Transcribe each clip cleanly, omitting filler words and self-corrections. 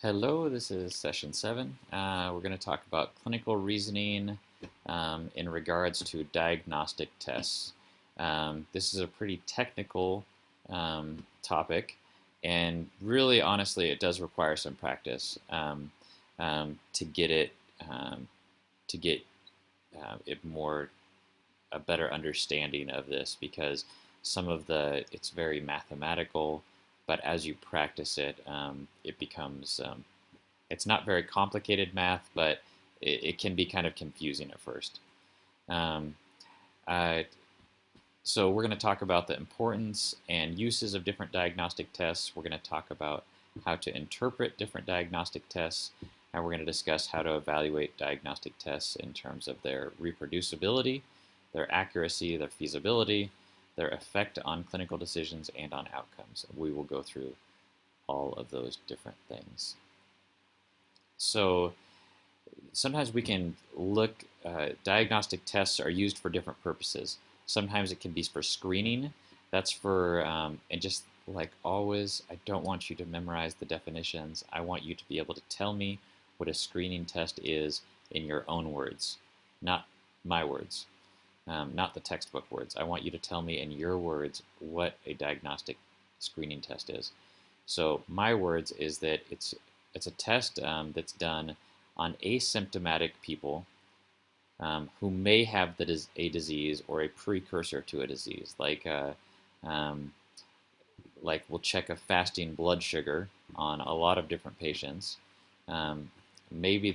Hello, this is session 7. We're going to talk about clinical reasoning in regards to diagnostic tests. This is a pretty technical topic, and really, honestly, it does require some practice to get it to get it more a better understanding of this because it's very mathematical, but as you practice it, it becomes it's not very complicated math, but it can be kind of confusing at first. Um, uh, so we're going to talk about the importance and uses of different diagnostic tests. We're going to talk about how to interpret different diagnostic tests, and we're going to discuss how to evaluate diagnostic tests in terms of their reproducibility, their accuracy, their feasibility, their effect on clinical decisions, and on outcomes. We will go through all of those different things. So sometimes we can look, diagnostic tests are used for different purposes. Sometimes it can be for screening. That's for, and just like always, I don't want you to memorize the definitions. I want you to be able to tell me what a screening test is in your own words, not my words, not the textbook words. I want you to tell me in your words what a diagnostic screening test is. So my words is that it's a test that's done on asymptomatic people who may have a disease or a precursor to a disease. Um, like we'll check a fasting blood sugar on a lot of different patients. Um, maybe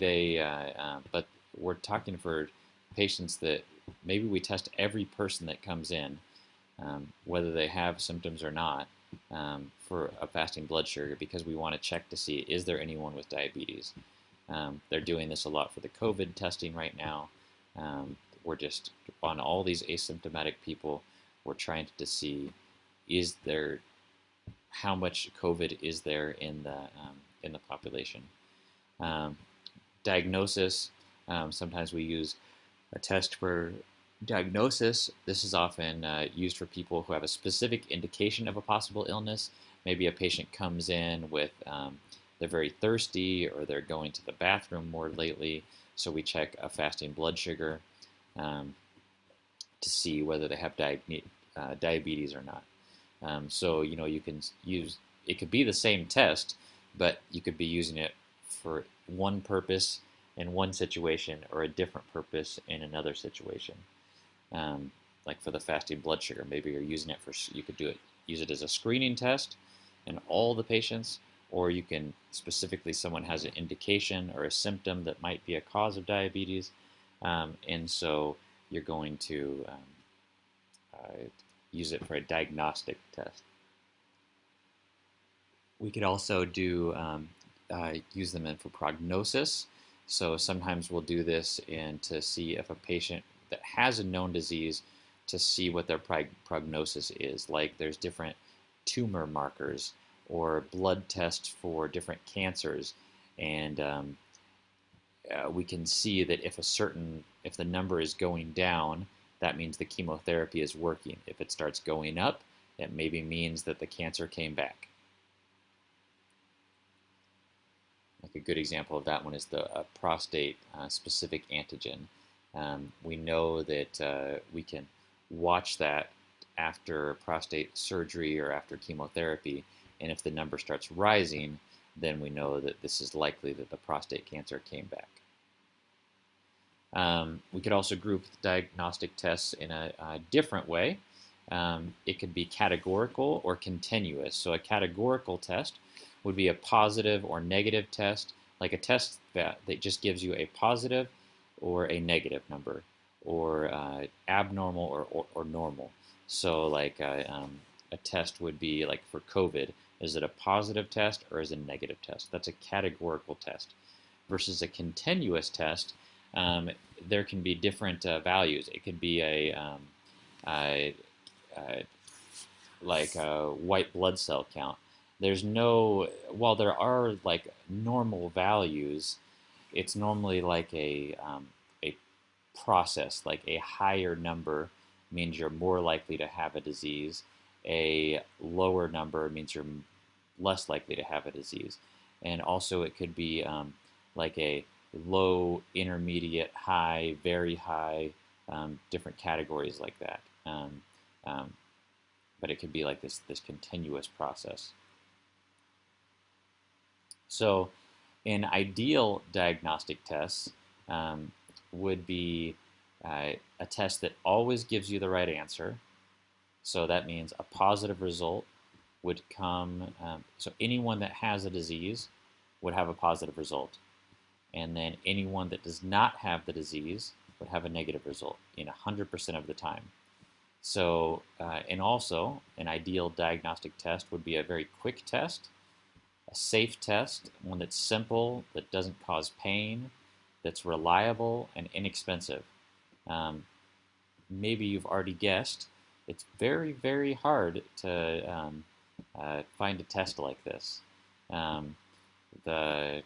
but we're talking for patients that maybe we test every person that comes in, whether they have symptoms or not, for a fasting blood sugar because we want to check to see is there anyone with diabetes. They're doing this a lot for the COVID testing right now. We're just on all these asymptomatic people. We're trying to see is there how much COVID is there in the population. Um, Diagnosis. Sometimes we use a test for diagnosis. This is often used for people who have a specific indication of a possible illness. Maybe a patient comes in with they're very thirsty or they're going to the bathroom more lately, so we check a fasting blood sugar um, to see whether they have diabetes or not. So you can use it could be the same test, but you could be using it for one purpose in one situation or a different purpose in another situation. Like for the fasting blood sugar, maybe you're using it for you could use it as a screening test in all the patients, or you can specifically someone has an indication or a symptom that might be a cause of diabetes, and so you're going to use it for a diagnostic test. We could also use them in for prognosis. So sometimes we'll do this to see if a patient that has a known disease to see what their prognosis is. Like there's different tumor markers or blood tests for different cancers, and we can see that if the number is going down, that means the chemotherapy is working. If it starts going up, it maybe means that the cancer came back. Like a good example of that one is the prostate specific antigen. We know that we can watch that after prostate surgery or after chemotherapy, and if the number starts rising, then we know that this is likely that the prostate cancer came back. We could also group diagnostic tests in a different way. It could be categorical or continuous. So a categorical test would be a positive or negative test, like a test that just gives you a positive or a negative number, or abnormal or normal. So like a test would be like for COVID, is it a positive test or is it a negative test? That's a categorical test. Versus a continuous test, there can be different values. It could be a like a white blood cell count. While there are like normal values, it's normally like a process. Like a higher number means you're more likely to have a disease. A lower number means you're less likely to have a disease. and also it could be like a low, intermediate, high, very high, different categories like that. Um, but it could be like this continuous process. So an ideal diagnostic test would be a test that always gives you the right answer. So that means a positive result would come, so anyone that has a disease would have a positive result. And then anyone that does not have the disease would have a negative result in 100% of the time. So, and also an ideal diagnostic test would be a very quick test, a safe test, one that's simple, that doesn't cause pain, that's reliable and inexpensive. Um, Maybe you've already guessed, it's very, very hard to find a test like this. Um, the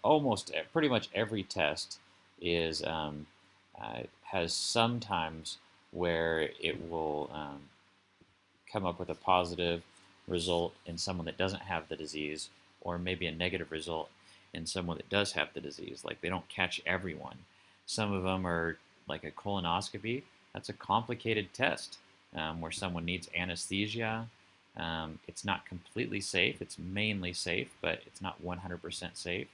almost pretty much every test is has sometimes where it will come up with a positive result in someone that doesn't have the disease, or maybe a negative result in someone that does have the disease. Like they don't catch everyone. Some of them are like a colonoscopy. That's a complicated test where someone needs anesthesia. It's not completely safe. It's mainly safe, but it's not 100% safe.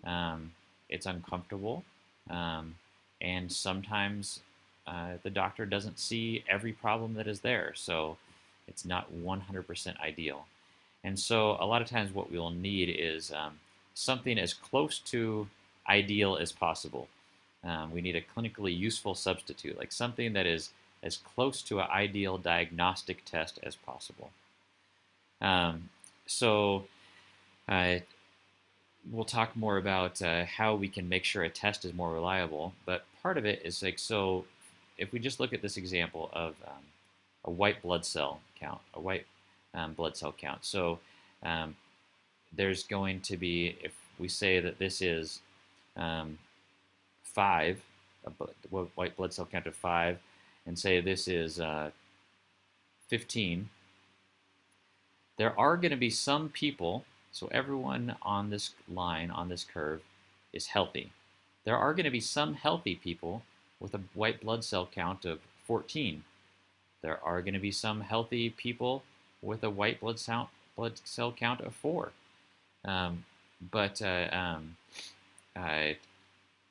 Um, it's uncomfortable, um, and sometimes the doctor doesn't see every problem that is there, so it's not 100% ideal. And so a lot of times what we'll need is something as close to ideal as possible. We need a clinically useful substitute, like something that is as close to an ideal diagnostic test as possible. Um, so uh, we'll talk more about how we can make sure a test is more reliable. But part of it is like, so if we just look at this example of a white blood cell count, a white blood cell count. So um, there's going to be, if we say that this is um, 5, a white blood cell count of 5, and say this is 15, there are going to be some people, so everyone on this line, on this curve, is healthy. There are going to be some healthy people with a white blood cell count of 14. There are going to be some healthy people with a white blood cell count of 4. Um, but,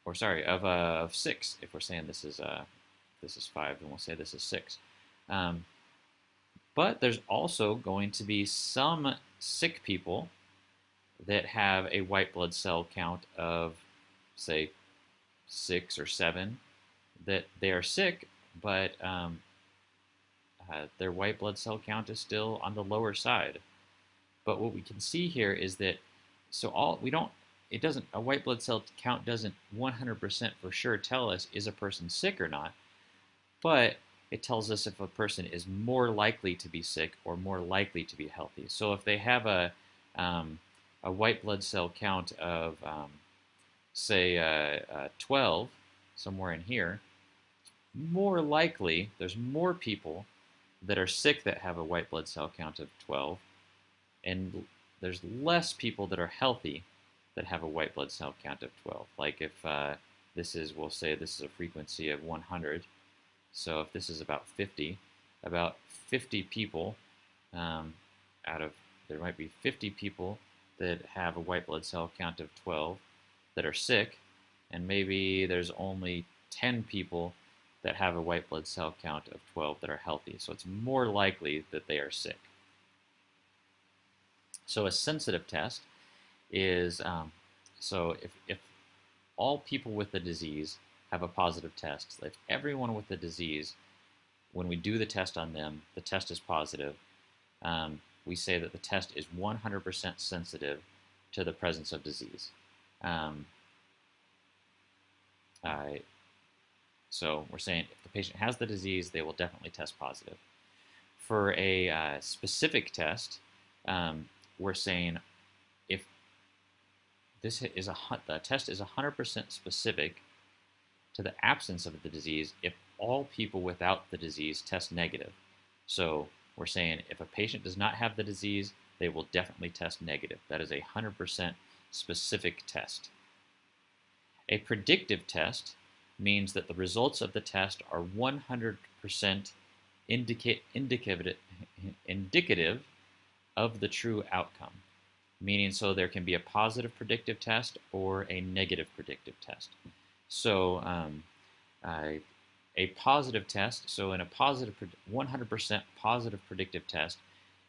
or sorry, of 6. If we're saying this is 5, then we'll say this is 6. Um, but there's also going to be some sick people that have a white blood cell count of, say, 6 or 7, that they are sick, but their white blood cell count is still on the lower side. But what we can see here is that, so all we don't, it doesn't, a white blood cell count doesn't 100% for sure tell us is a person sick or not, but it tells us if a person is more likely to be sick or more likely to be healthy. So if they have a white blood cell count of, say, 12, somewhere in here, more likely there's more people that are sick that have a white blood cell count of 12, and there's less people that are healthy that have a white blood cell count of 12. Like if this is, we'll say this is a frequency of 100, so if this is about 50 people out of, there might be 50 people that have a white blood cell count of 12 that are sick, and maybe there's only 10 people that have a white blood cell count of 12 that are healthy. So it's more likely that they are sick. So a sensitive test is, so if all people with the disease have a positive test, if everyone with the disease, when we do the test on them, the test is positive, we say that the test is 100% sensitive to the presence of disease. So we're saying if the patient has the disease, they will definitely test positive. For a specific test, we're saying if this is the test is 100% specific to the absence of the disease if all people without the disease test negative. So we're saying if a patient does not have the disease, they will definitely test negative. That is a 100% specific test. A predictive test means that the results of the test are 100% indicative of the true outcome. Meaning, so there can be a positive predictive test or a negative predictive test. So a positive test, so in a 100% positive predictive test,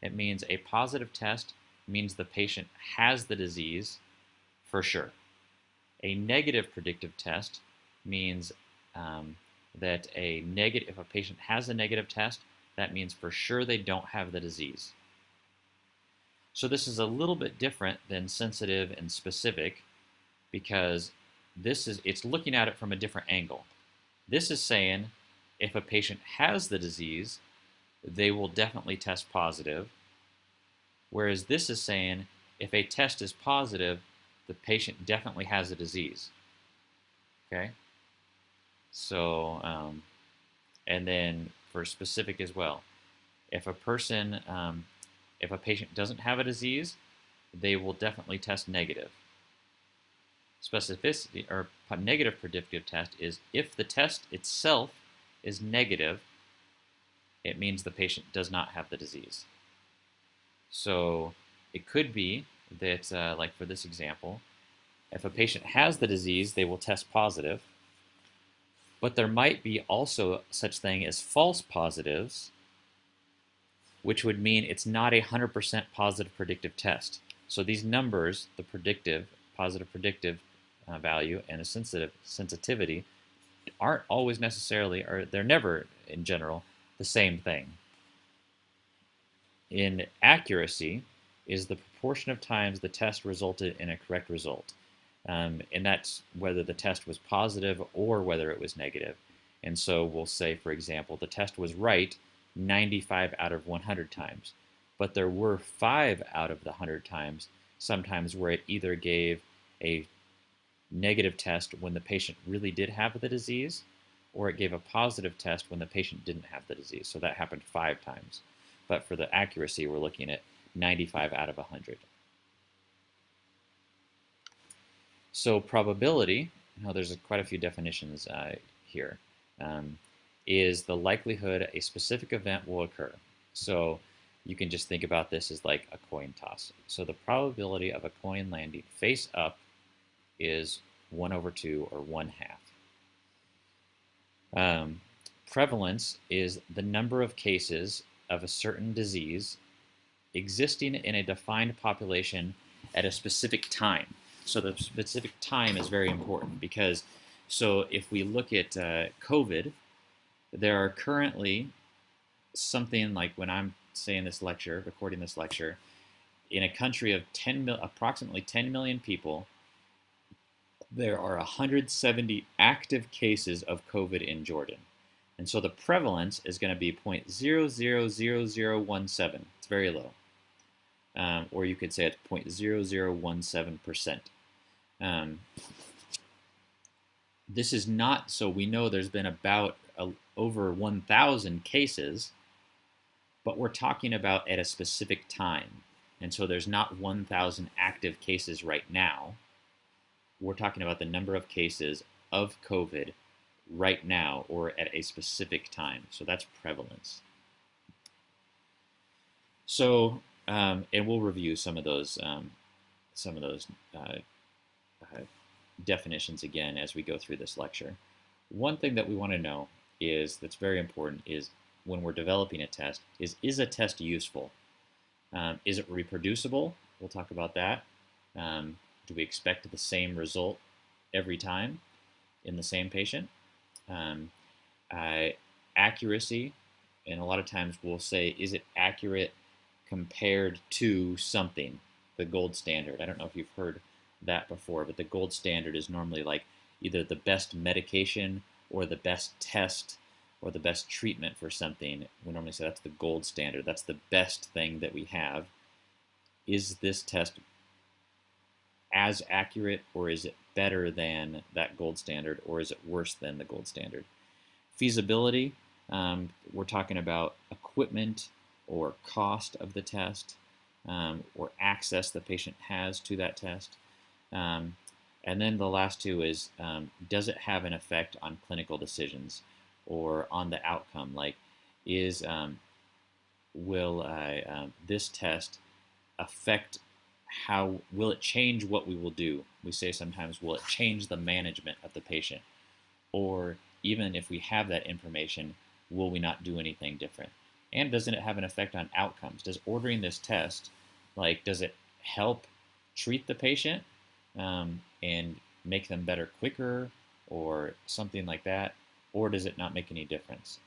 it means a positive test means the patient has the disease for sure. A negative predictive test means that if a patient has a negative test, that means for sure they don't have the disease. So this is a little bit different than sensitive and specific because it's looking at it from a different angle. This is saying if a patient has the disease, they will definitely test positive, whereas this is saying if a test is positive, the patient definitely has a disease. Okay? So, and then for specific as well, if a patient doesn't have a disease, they will definitely test negative. Specificity or negative predictive test is if the test itself is negative, it means the patient does not have the disease. So it could be that, like for this example, if a patient has the disease, they will test positive. But there might be also such thing as false positives, which would mean it's not a 100% positive predictive test. So these numbers, the positive predictive value and a sensitivity, aren't always necessarily, or they're never in general, the same thing. In accuracy is the proportion of times the test resulted in a correct result. And that's whether the test was positive or whether it was negative. And so we'll say, for example, the test was right 95 out of 100 times. But there were 5 out of the 100 times, sometimes where it either gave a negative test when the patient really did have the disease, or it gave a positive test when the patient didn't have the disease. So that happened 5 times. But for the accuracy, we're looking at 95 out of 100. So probability, there's quite a few definitions here, is the likelihood a specific event will occur. So you can just think about this as like a coin toss. So the probability of a coin landing face up is 1/2 or 1/2. Prevalence is the number of cases of a certain disease existing in a defined population at a specific time. So the specific time is very important because, so if we look at COVID, there are currently something like, when I'm saying this lecture, recording this lecture, in a country of approximately 10 million people, there are 170 active cases of COVID in Jordan. And so the prevalence is going to be 0.000017. It's very low. Or you could say it's 0.0017%. This is not, so we know there's been about over 1,000 cases, but we're talking about at a specific time. And so there's not 1,000 active cases right now. We're talking about the number of cases of COVID right now or at a specific time. So that's prevalence. So, and we'll review some of those definitions again as we go through this lecture. One thing that we want to know that's very important is when we're developing a test is a test useful? Is it reproducible? We'll talk about that. Do we expect the same result every time in the same patient? Accuracy, and a lot of times we'll say, is it accurate compared to something, the gold standard? I don't know if you've heard that before, but the gold standard is normally like either the best medication or the best test or the best treatment for something. We normally say that's the gold standard. That's the best thing that we have. Is this test as accurate, or is it better than that gold standard, or is it worse than the gold standard? Feasibility, we're talking about equipment or cost of the test. or access the patient has to that test. Um, and then the last two is, does it have an effect on clinical decisions or on the outcome? Like, is will this test affect how, will it change what we will do? We say sometimes, will it change the management of the patient? Or even if we have that information, will we not do anything different? And doesn't it have an effect on outcomes? Does ordering this test, like, does it help treat the patient and make them better quicker or something like that? Or does it not make any difference?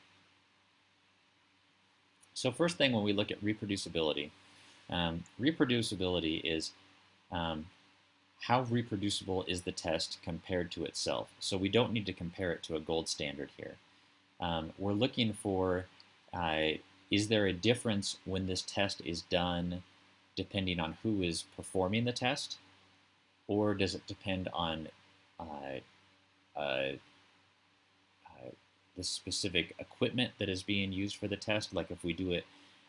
So first thing when we look at reproducibility, reproducibility is um, how reproducible is the test compared to itself. So we don't need to compare it to a gold standard here. We're looking for, uh, is there a difference when this test is done depending on who is performing the test, or does it depend on uh, uh, the specific equipment that is being used for the test? Like if we do it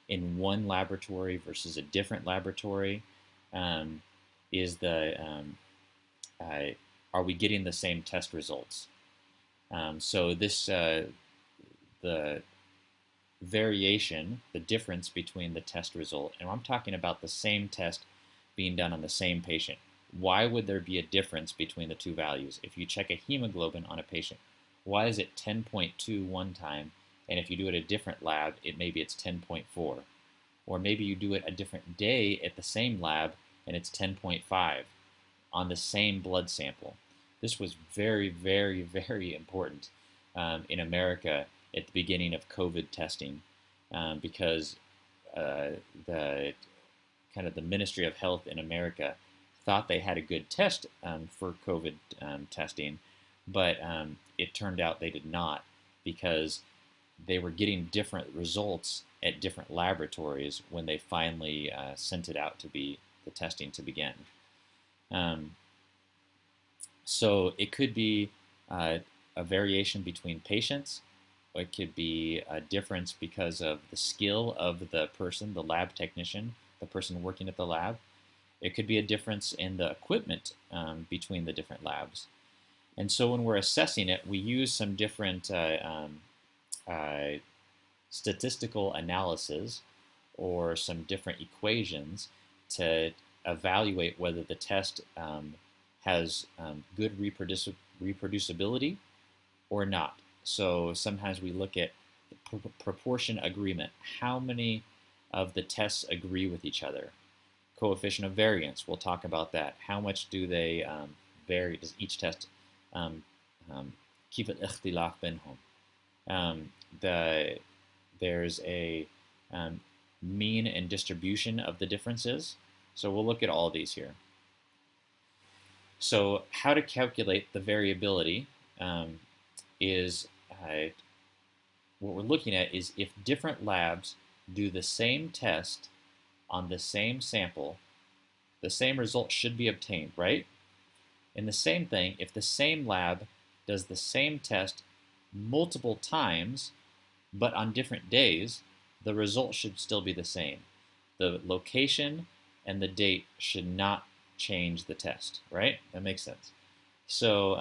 in one laboratory versus a different laboratory, um, is the uh, are we getting the same test results? So this the variation, the difference between the test result, and I'm talking about the same test being done on the same patient. Why would there be a difference between the two values? If you check a hemoglobin on a patient, why is it 10.2 one time, and if you do it at a different lab, maybe it's 10.4? Or maybe you do it a different day at the same lab, and it's 10.5 on the same blood sample. This was very, very, very important in America at the beginning of COVID testing because the kind of the Ministry of Health in America thought they had a good test for COVID testing, but it turned out they did not because they were getting different results at different laboratories when they finally sent it out to be the testing to begin. Um, so it could be a variation between patients. It could be a difference because of the skill of the person, the lab technician, the person working at the lab. It could be a difference in the equipment between the different labs. And so when we're assessing it, we use some different uh, statistical analysis or some different equations to evaluate whether the test has good reproducibility or not. So sometimes we look at proportion agreement. How many of the tests agree with each other? Coefficient of variance, we'll talk about that. How much do they vary? Does each test um, keep it اختلاف بينهم? There's a mean and distribution of the differences. So we'll look at all of these here. So how to calculate the variability is what we're looking at is if different labs do the same test on the same sample, the same result should be obtained, right? And the same thing, if the same lab does the same test multiple times, but on different days, the result should still be the same. The location and the date should not change the test, right? That makes sense. So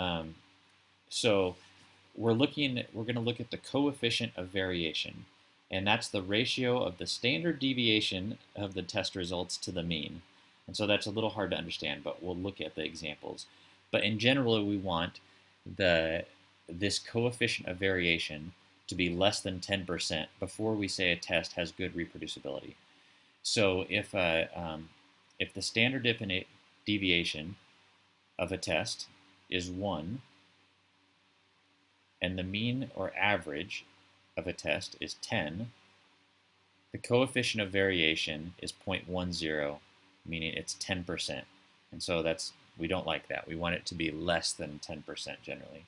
we're going to look at the coefficient of variation, and that's the ratio of the standard deviation of the test results to the mean. And so that's a little hard to understand, but we'll look at the examples. But in general, we want this coefficient of variation to be less than 10% before we say a test has good reproducibility. So if the standard deviation of a test is 1, and the mean or average of a test is 10, the coefficient of variation is 0.10, meaning it's 10%. And so we don't like that. We want it to be less than 10% generally.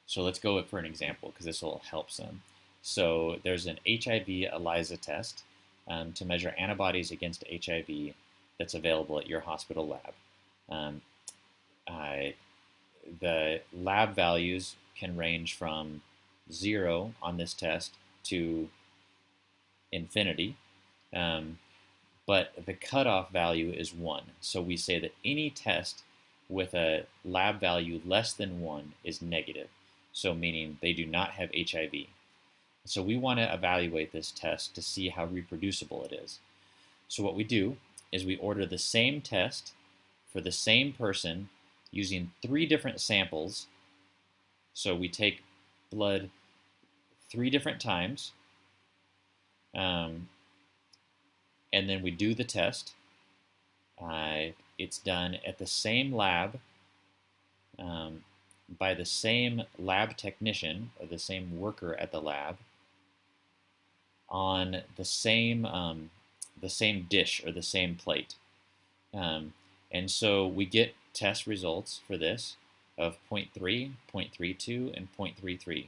So let's go for an example because this will help some. So there's an HIV ELISA test to measure antibodies against HIV that's available at your hospital lab. The lab values can range from 0 on this test to infinity, um, but the cutoff value is 1. So we say that any test with a lab value less than 1 is negative, so meaning they do not have HIV. So we want to evaluate this test to see how reproducible it is. So what we do is we order the same test for the same person using 3 different samples. So we take blood 3 different times, um, and then we do the test. It's done at the same lab um, by the same lab technician or the same worker at the lab on the same dish or the same plate. And so we get test results for this of 0.3, 0.32, and 0.33.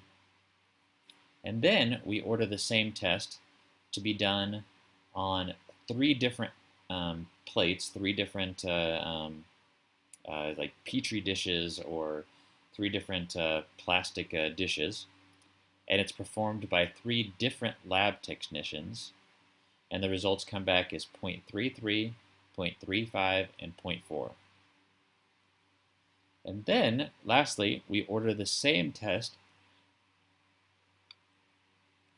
And then we order the same test to be done on 3 different plates, 3 different like Petri dishes or 3 different plastic dishes. And it's performed by 3 different lab technicians. And the results come back as 0.33, 0.35, and 0.4. And then, lastly, we order the same test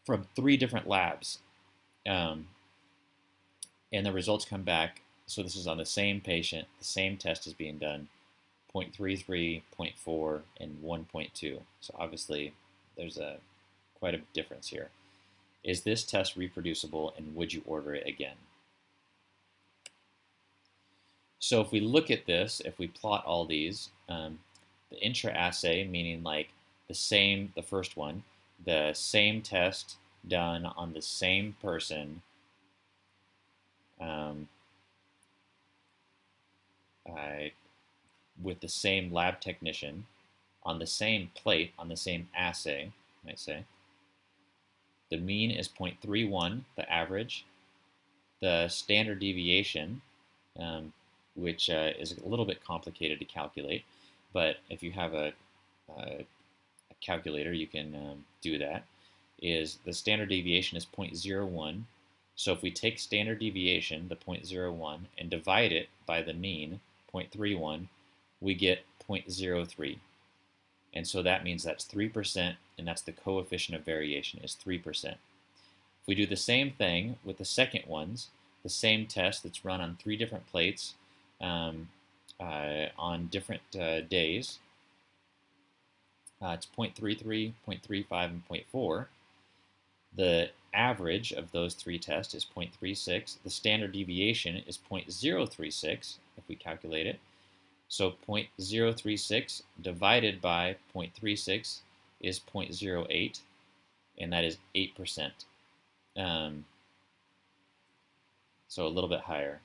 from 3 different labs. And the results come back, so this is on the same patient, the same test is being done, 0.33, 0.4, and 1.2. So obviously, there's quite a difference here. Is this test reproducible, and would you order it again? So if we look at this, if we plot all these, the intra-assay, meaning like the first one, the same test done on the same person, with the same lab technician, on the same plate, on the same assay, I might say. The mean is 0.31, the average. The standard deviation, which is a little bit complicated to calculate, but if you have a calculator, you can do that, is the standard deviation is 0.01. So if we take standard deviation, the 0.01, and divide it by the mean, 0.31, we get 0.03. And so that means that's 3%, and that's the coefficient of variation is 3%. If we do the same thing with the second ones, the same test that's run on 3 different plates on different days, it's 0.33, 0.35, and 0.4. The average of those 3 tests is 0.36. The standard deviation is 0.036 if we calculate it. So 0.036 divided by 0.36 is 0.08, and that is 8%. So a little bit higher.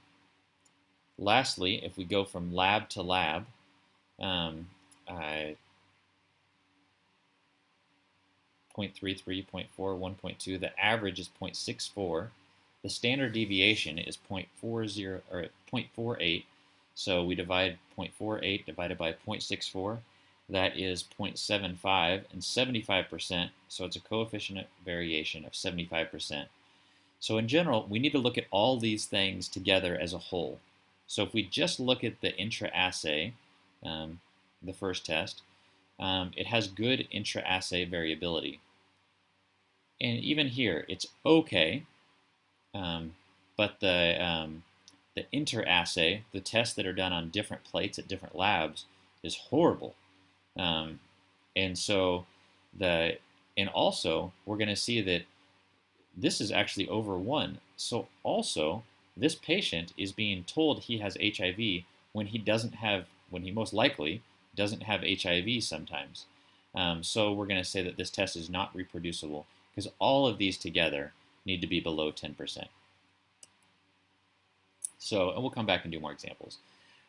Lastly, if we go from lab to lab, 0.33, 0.4, 1.2, the average is 0.64. The standard deviation is 0.40 or 0.48. So we divide 0.48 divided by 0.64. That is 0.75 and 75%. So it's a coefficient of variation of 75%. So in general, we need to look at all these things together as a whole. So if we just look at the intra-assay, the first test, it has good intra-assay variability. And even here, it's okay, but the inter-assay, the tests that are done on different plates at different labs, is horrible. And so and also we're going to see that this is actually over 1. So also this patient is being told he has HIV when he most likely doesn't have HIV sometimes. So we're going to say that this test is not reproducible because all of these together need to be below 10%. So, and we'll come back and do more examples.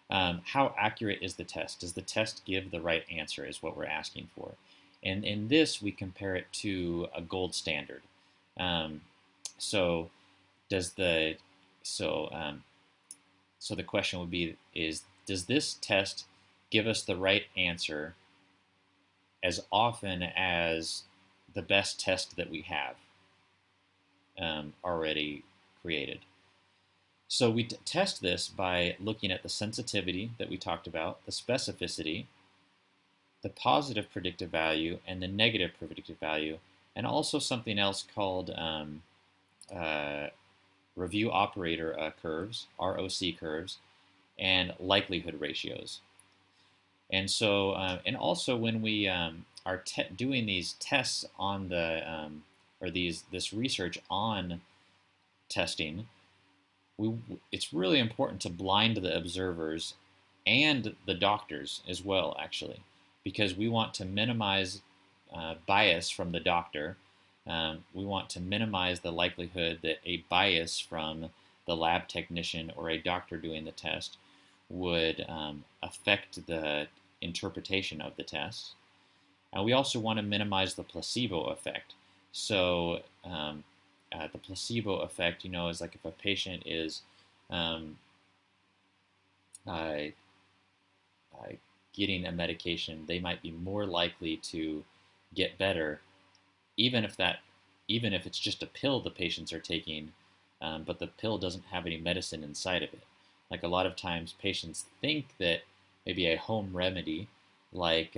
How accurate is the test? Does the test give the right answer is what we're asking for. And in this, we compare it to a gold standard. So the question would be, does this test give us the right answer as often as the best test that we have? already created. So we test this by looking at the sensitivity that we talked about, the specificity, the positive predictive value, and the negative predictive value, and also something else called uh, review operator curves, ROC curves, and likelihood ratios. And so, and also when we are doing these tests on the, or this research on testing, we it's really important to blind the observers and the doctors as well, actually, because we want to minimize bias from the doctor. We want to minimize the likelihood that a bias from the lab technician or a doctor doing the test would affect the interpretation of the test. We also want to minimize the placebo effect. So the placebo effect, is like if a patient is um, uh, uh, getting a medication, they might be more likely to get better, even if that, even if it's just a pill the patients are taking, but the pill doesn't have any medicine inside of it. Like a lot of times, patients think that maybe a home remedy, like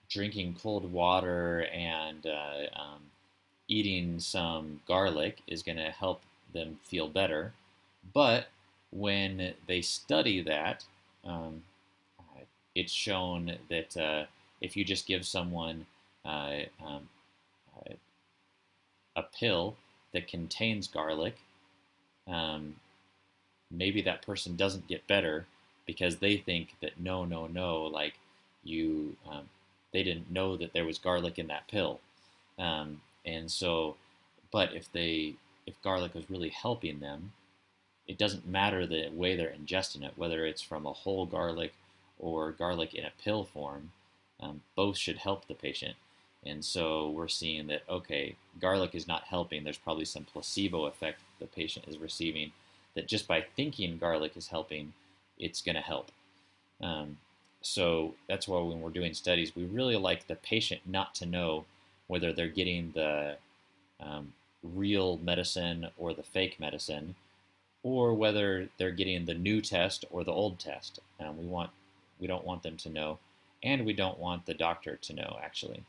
drinking cold water and eating some garlic, is going to help them feel better. But when they study that, um, it's shown that if you just give someone uh, um, a pill that contains garlic, um, maybe that person doesn't get better because they think that no, no, no, like you, they didn't know that there was garlic in that pill. And so, but if garlic was really helping them, it doesn't matter the way they're ingesting it, whether it's from a whole garlic or garlic in a pill form. Both should help the patient. And so we're seeing that, okay, garlic is not helping. There's probably some placebo effect the patient is receiving, that just by thinking garlic is helping, it's going to help. Um, so that's why when we're doing studies, we really like the patient not to know whether they're getting the real medicine or the fake medicine, or whether they're getting the new test or the old test. We don't want them to know, and we don't want the doctor to know actually.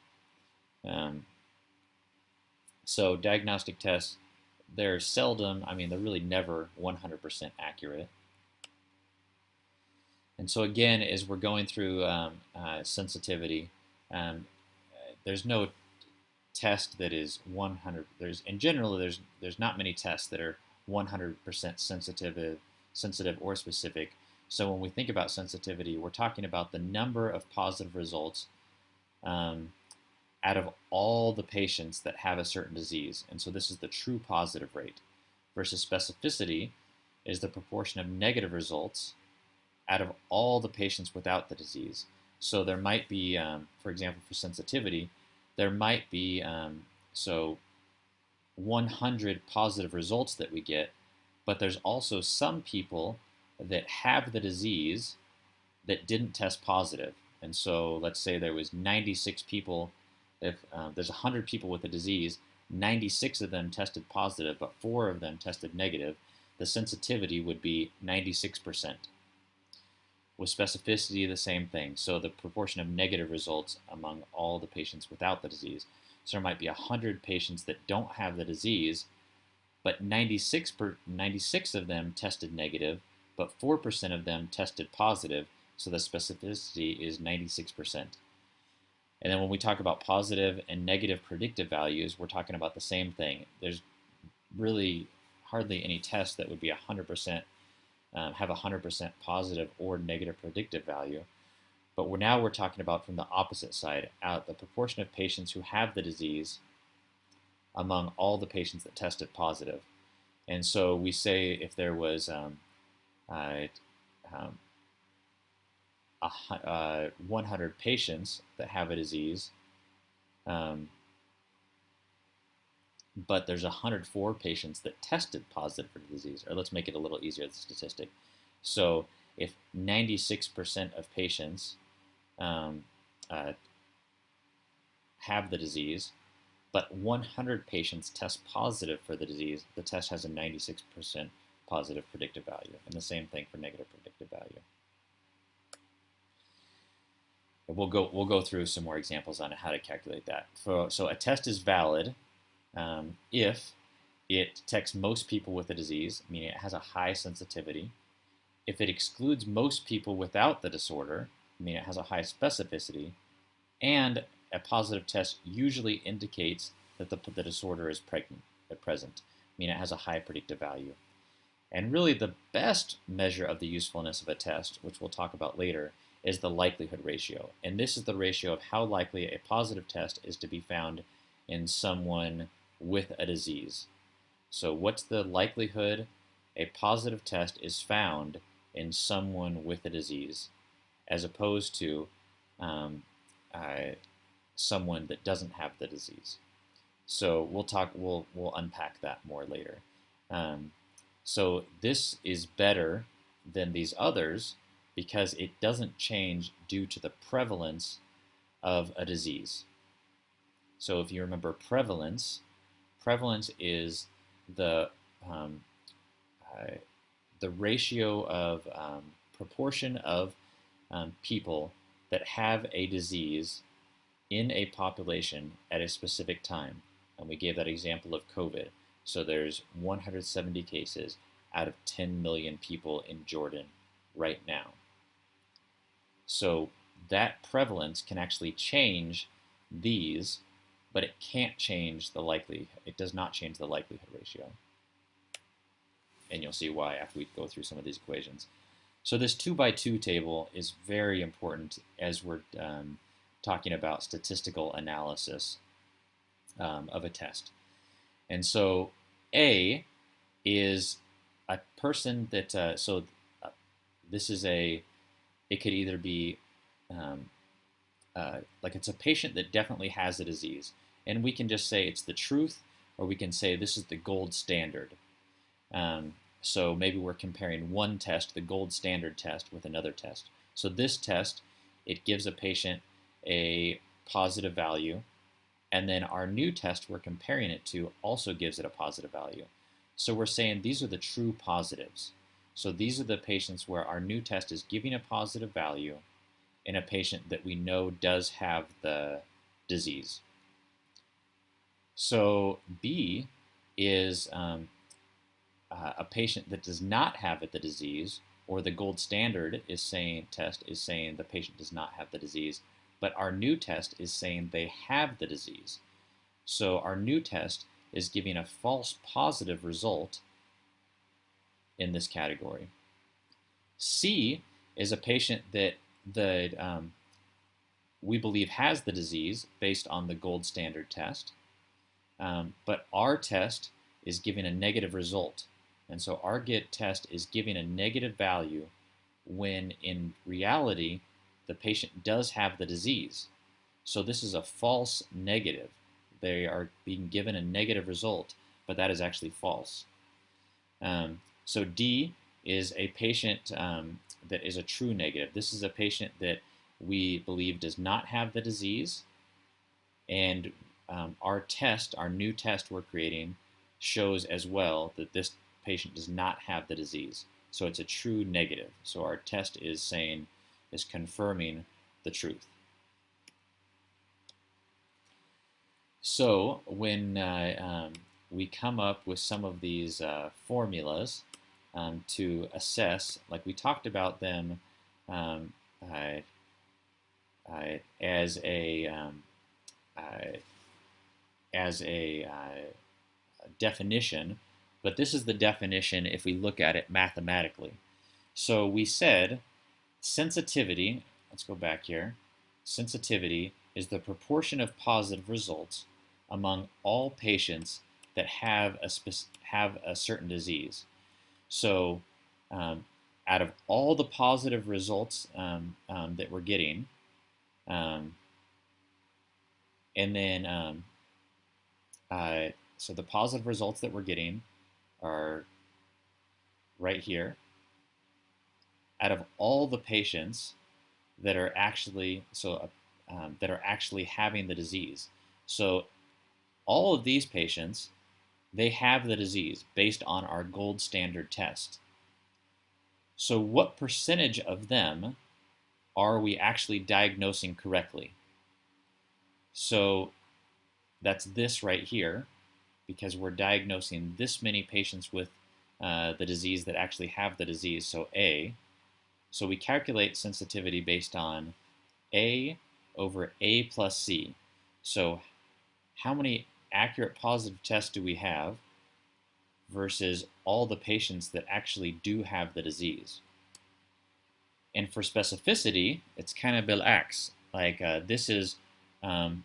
Um, so diagnostic tests, they're seldom, I mean, they're really never 100% accurate. And so again, as we're going through sensitivity, um, there's no test that is 100. In general, there's not many tests that are 100% sensitive or specific. So when we think about sensitivity, we're talking about the number of positive results um, out of all the patients that have a certain disease. And so this is the true positive rate. Versus specificity is the proportion of negative results out of all the patients without the disease. So there might be, for example, for sensitivity, there might be so 100 positive results that we get, but there's also some people that have the disease that didn't test positive. And so let's say there was 96 people. If there's 100 people with the disease, 96 of them tested positive, but 4 of them tested negative, the sensitivity would be 96%. With specificity, the same thing. So the proportion of negative results among all the patients without the disease. So there might be 100 patients that don't have the disease, but 96 of them tested negative, but 4% of them tested positive. So the specificity is 96%. And then when we talk about positive and negative predictive values, we're talking about the same thing. There's really hardly any test that would be 100% have 100% positive or negative predictive value. But we're talking about from the opposite side, out the proportion of patients who have the disease among all the patients that tested positive. And so we say if there was uh, um, 100 patients that have a disease, um, but there's 104 patients that tested positive for the disease, or let's make it a little easier, the statistic. So if 96% of patients um, uh, have the disease, but 100 patients test positive for the disease, the test has a 96% positive predictive value, and the same thing for negative predictive value. We'll go through some more examples on how to calculate that. So a test is valid if it detects most people with the disease, meaning it has a high sensitivity. If it excludes most people without the disorder, meaning it has a high specificity, and a positive test usually indicates that the disorder is present, meaning it has a high predictive value. And really the best measure of the usefulness of a test, which we'll talk about later, is the likelihood ratio. And this is the ratio of how likely a positive test is to be found in someone with a disease. So what's the likelihood a positive test is found in someone with a disease as opposed to someone that doesn't have the disease? So we'll unpack that more later. So this is better than these others because it doesn't change due to the prevalence of a disease. So if you remember prevalence is the ratio of proportion of people that have a disease in a population at a specific time. And we gave that example of COVID. So there's 170 cases out of 10 million people in Jordan right now. So that prevalence can actually change these, but it can't change the likelihood. It does not change the likelihood ratio. And you'll see why after we go through some of these equations. So this 2x2 table is very important as we're talking about statistical analysis of a test. And so A is a person that, this is it could either be like it's a patient that definitely has a disease. And we can just say it's the truth, or we can say this is the gold standard. So maybe we're comparing one test, the gold standard test, with another test. So this test, it gives a patient a positive value, and then our new test we're comparing it to also gives it a positive value. So we're saying these are the true positives. So these are the patients where our new test is giving a positive value in a patient that we know does have the disease. So B is a patient that does not have the disease, or the gold standard test is saying the patient does not have the disease, but our new test is saying they have the disease. So our new test is giving a false positive result in this category. C is a patient that we believe has the disease based on the gold standard test, but our test is giving a negative result. And so our test is giving a negative value when in reality the patient does have the disease. So this is a false negative. They are being given a negative result, but that is actually false. So D is a patient that is a true negative. This is a patient that we believe does not have the disease, and our new test we're creating, shows as well that this patient does not have the disease. So it's a true negative. So our test is confirming the truth. So when we come up with some of these formulas to assess, like we talked about them as a definition, but this is the definition if we look at it mathematically. So we said sensitivity, let's go back here, sensitivity is the proportion of positive results among all patients that have a certain disease. So out of all the positive results that we're getting, and then so the positive results that we're getting are right here. Out of all the patients that are actually having the disease, so All of these patients, they have the disease based on our gold standard test. So what percentage of them are we actually diagnosing correctly? So that's this right here, because we're diagnosing this many patients with the disease that actually have the disease, so A. So we calculate sensitivity based on A over A plus C. So how many accurate positive tests do we have versus all the patients that actually do have the disease? And for specificity, it's kind of bilax. Like this is um,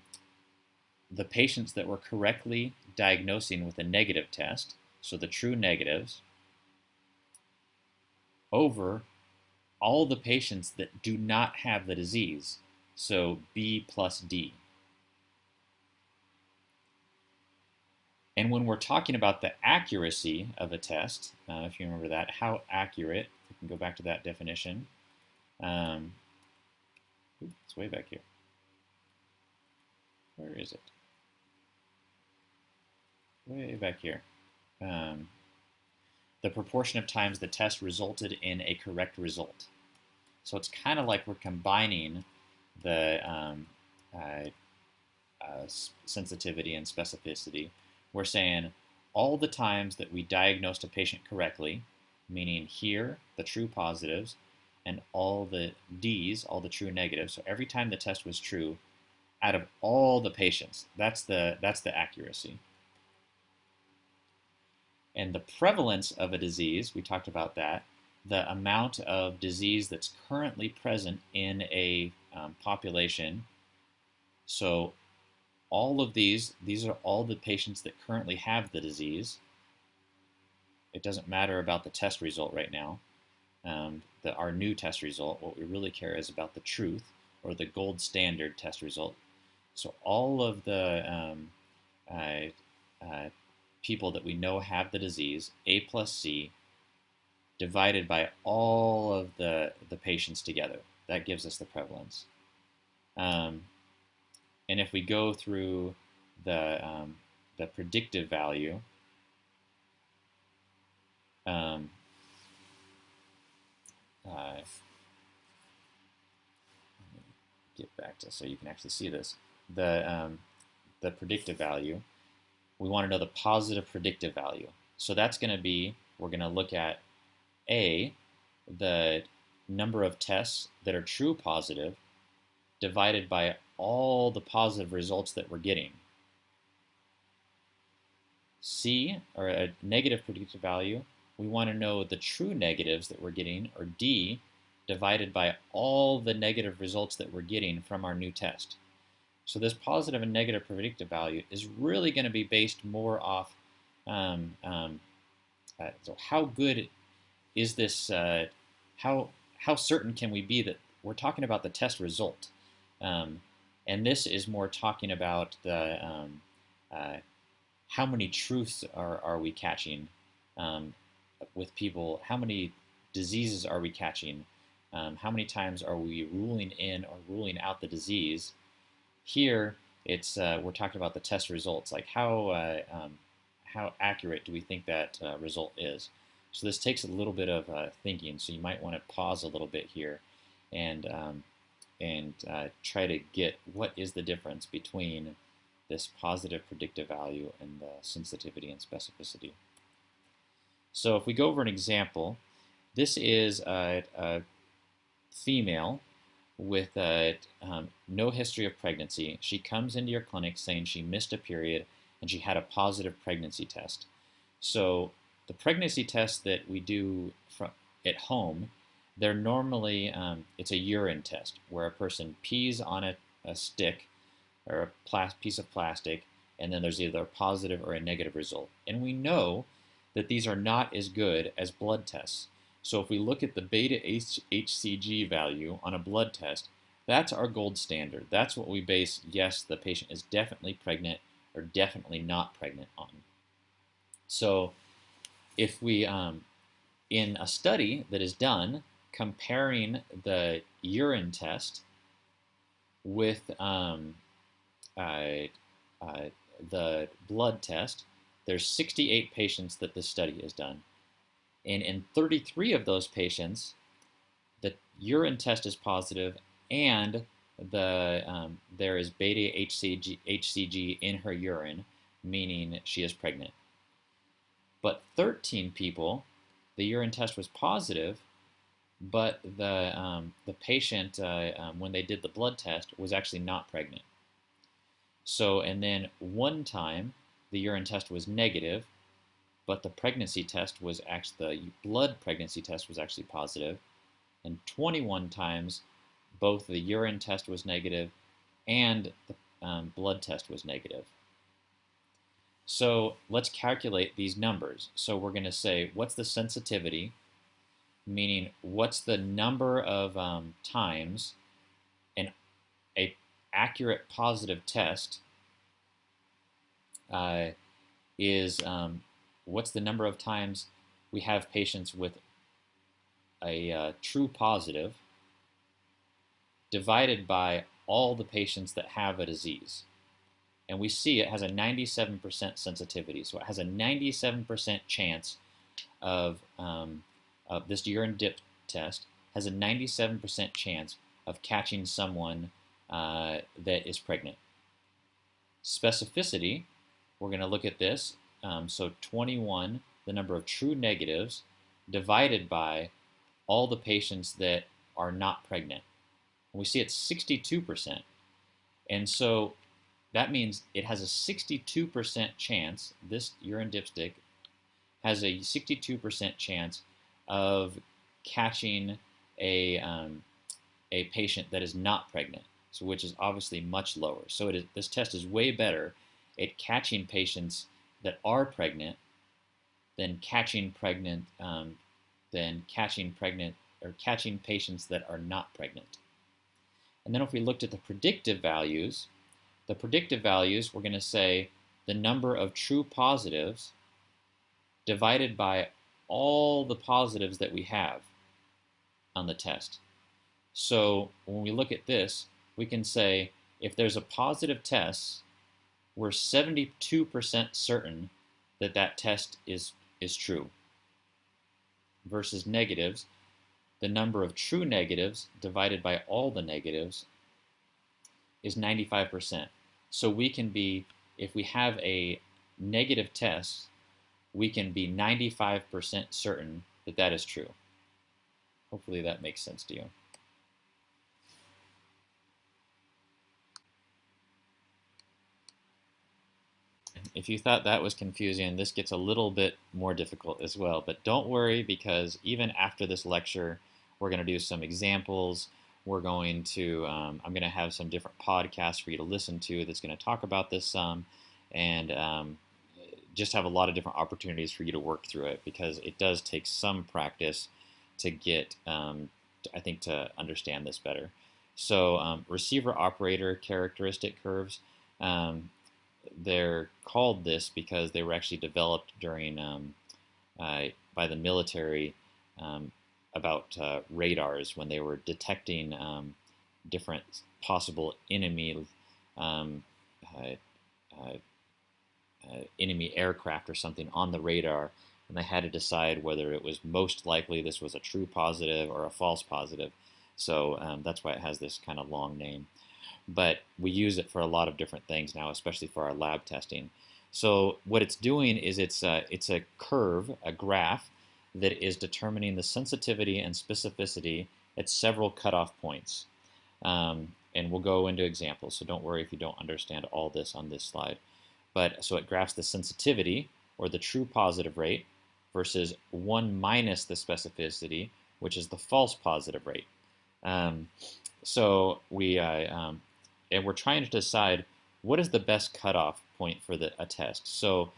the patients that we're correctly diagnosing with a negative test, so the true negatives, over all the patients that do not have the disease, so B plus D. And when we're talking about the accuracy of a test, if you remember that, how accurate, we can go back to that definition. It's way back here. Where is it? Way back here. The proportion of times the test resulted in a correct result. So it's kind of like we're combining the sensitivity and specificity. We're saying all the times that we diagnosed a patient correctly, meaning here, the true positives, and all the Ds, all the true negatives. So every time the test was true, out of all the patients, that's the accuracy. And the prevalence of a disease, we talked about that, the amount of disease that's currently present in a population. So all of these are all the patients that currently have the disease. It doesn't matter about the test result right now, our new test result. What we really care is about the truth, or the gold standard test result. So all of the people that we know have the disease, A plus C, divided by all of the patients together. That gives us the prevalence. And if we go through the predictive value, get back to so you can actually see this. The predictive value, we want to know the positive predictive value. So that's going to be, we're going to look at A, the number of tests that are true positive divided by all the positive results that we're getting. C, or a negative predictive value, we want to know the true negatives that we're getting, or D, divided by all the negative results that we're getting from our new test. So this positive and negative predictive value is really going to be based more off so how good is this, how certain can we be that we're talking about the test result. And this is more talking about the how many truths are we catching with people, how many diseases are we catching, how many times are we ruling in or ruling out the disease. Here, it's we're talking about the test results, like how accurate do we think that result is. So this takes a little bit of thinking, so you might want to pause a little bit here and try to get what is the difference between this positive predictive value and the sensitivity and specificity. So if we go over an example, this is a female with no history of pregnancy. She comes into your clinic saying she missed a period and she had a positive pregnancy test. So the pregnancy tests that we do at home, they're normally, it's a urine test where a person pees on a stick or a piece of plastic, and then there's either a positive or a negative result. And we know that these are not as good as blood tests. So if we look at the beta HCG value on a blood test, that's our gold standard. That's what we base, yes, the patient is definitely pregnant or definitely not pregnant on. So if we, in a study that is done comparing the urine test with the blood test, there's 68 patients that this study is done. And in 33 of those patients, the urine test is positive and there is beta HCG in her urine, meaning she is pregnant. But 13 people, the urine test was positive, but the patient, when they did the blood test, was actually not pregnant. So, and then one time, the urine test was negative, but the pregnancy test was actually, the blood pregnancy test was actually positive. And 21 times, both the urine test was negative and the blood test was negative. So let's calculate these numbers. So we're going to say, what's the sensitivity, meaning what's the number of times an accurate positive test is, what's the number of times we have patients with a true positive divided by all the patients that have a disease. And we see it has a 97% sensitivity. So it has a 97% chance of this urine dip test has a 97% chance of catching someone that is pregnant. Specificity, we're going to look at this. So 21, the number of true negatives, divided by all the patients that are not pregnant. And we see it's 62%. And so that means it has a 62% chance, this urine dipstick has a 62% chance of catching a patient that is not pregnant, so which is obviously much lower. So this test is way better at catching patients that are pregnant than catching patients that are not pregnant. And then if we looked at the predictive values, we're going to say the number of true positives divided by all the positives that we have on the test. So when we look at this, we can say if there's a positive test, we're 72% certain that that test is true. Versus negatives, the number of true negatives divided by all the negatives is 95%. So we can be, if we have a negative test, we can be 95% certain that that is true. Hopefully that makes sense to you. If you thought that was confusing, this gets a little bit more difficult as well. But don't worry, because even after this lecture, we're going to do some examples. We're going to, I'm going to have some different podcasts for you to listen to that's going to talk about this some, and just have a lot of different opportunities for you to work through it, because it does take some practice to get, I think, to understand this better. So receiver operator characteristic curves, they're called this because they were actually developed during by the military about radars when they were detecting different possible enemy enemy aircraft or something on the radar, and they had to decide whether it was most likely this was a true positive or a false positive. So that's why it has this kind of long name. But we use it for a lot of different things now, especially for our lab testing. So what it's doing is it's a curve, a graph, that is determining the sensitivity and specificity at several cutoff points. And we'll go into examples, so don't worry if you don't understand all this on this slide. But so it graphs the sensitivity, or the true positive rate, versus 1 minus the specificity, which is the false positive rate. So and we're trying to decide what is the best cutoff point for a test. So,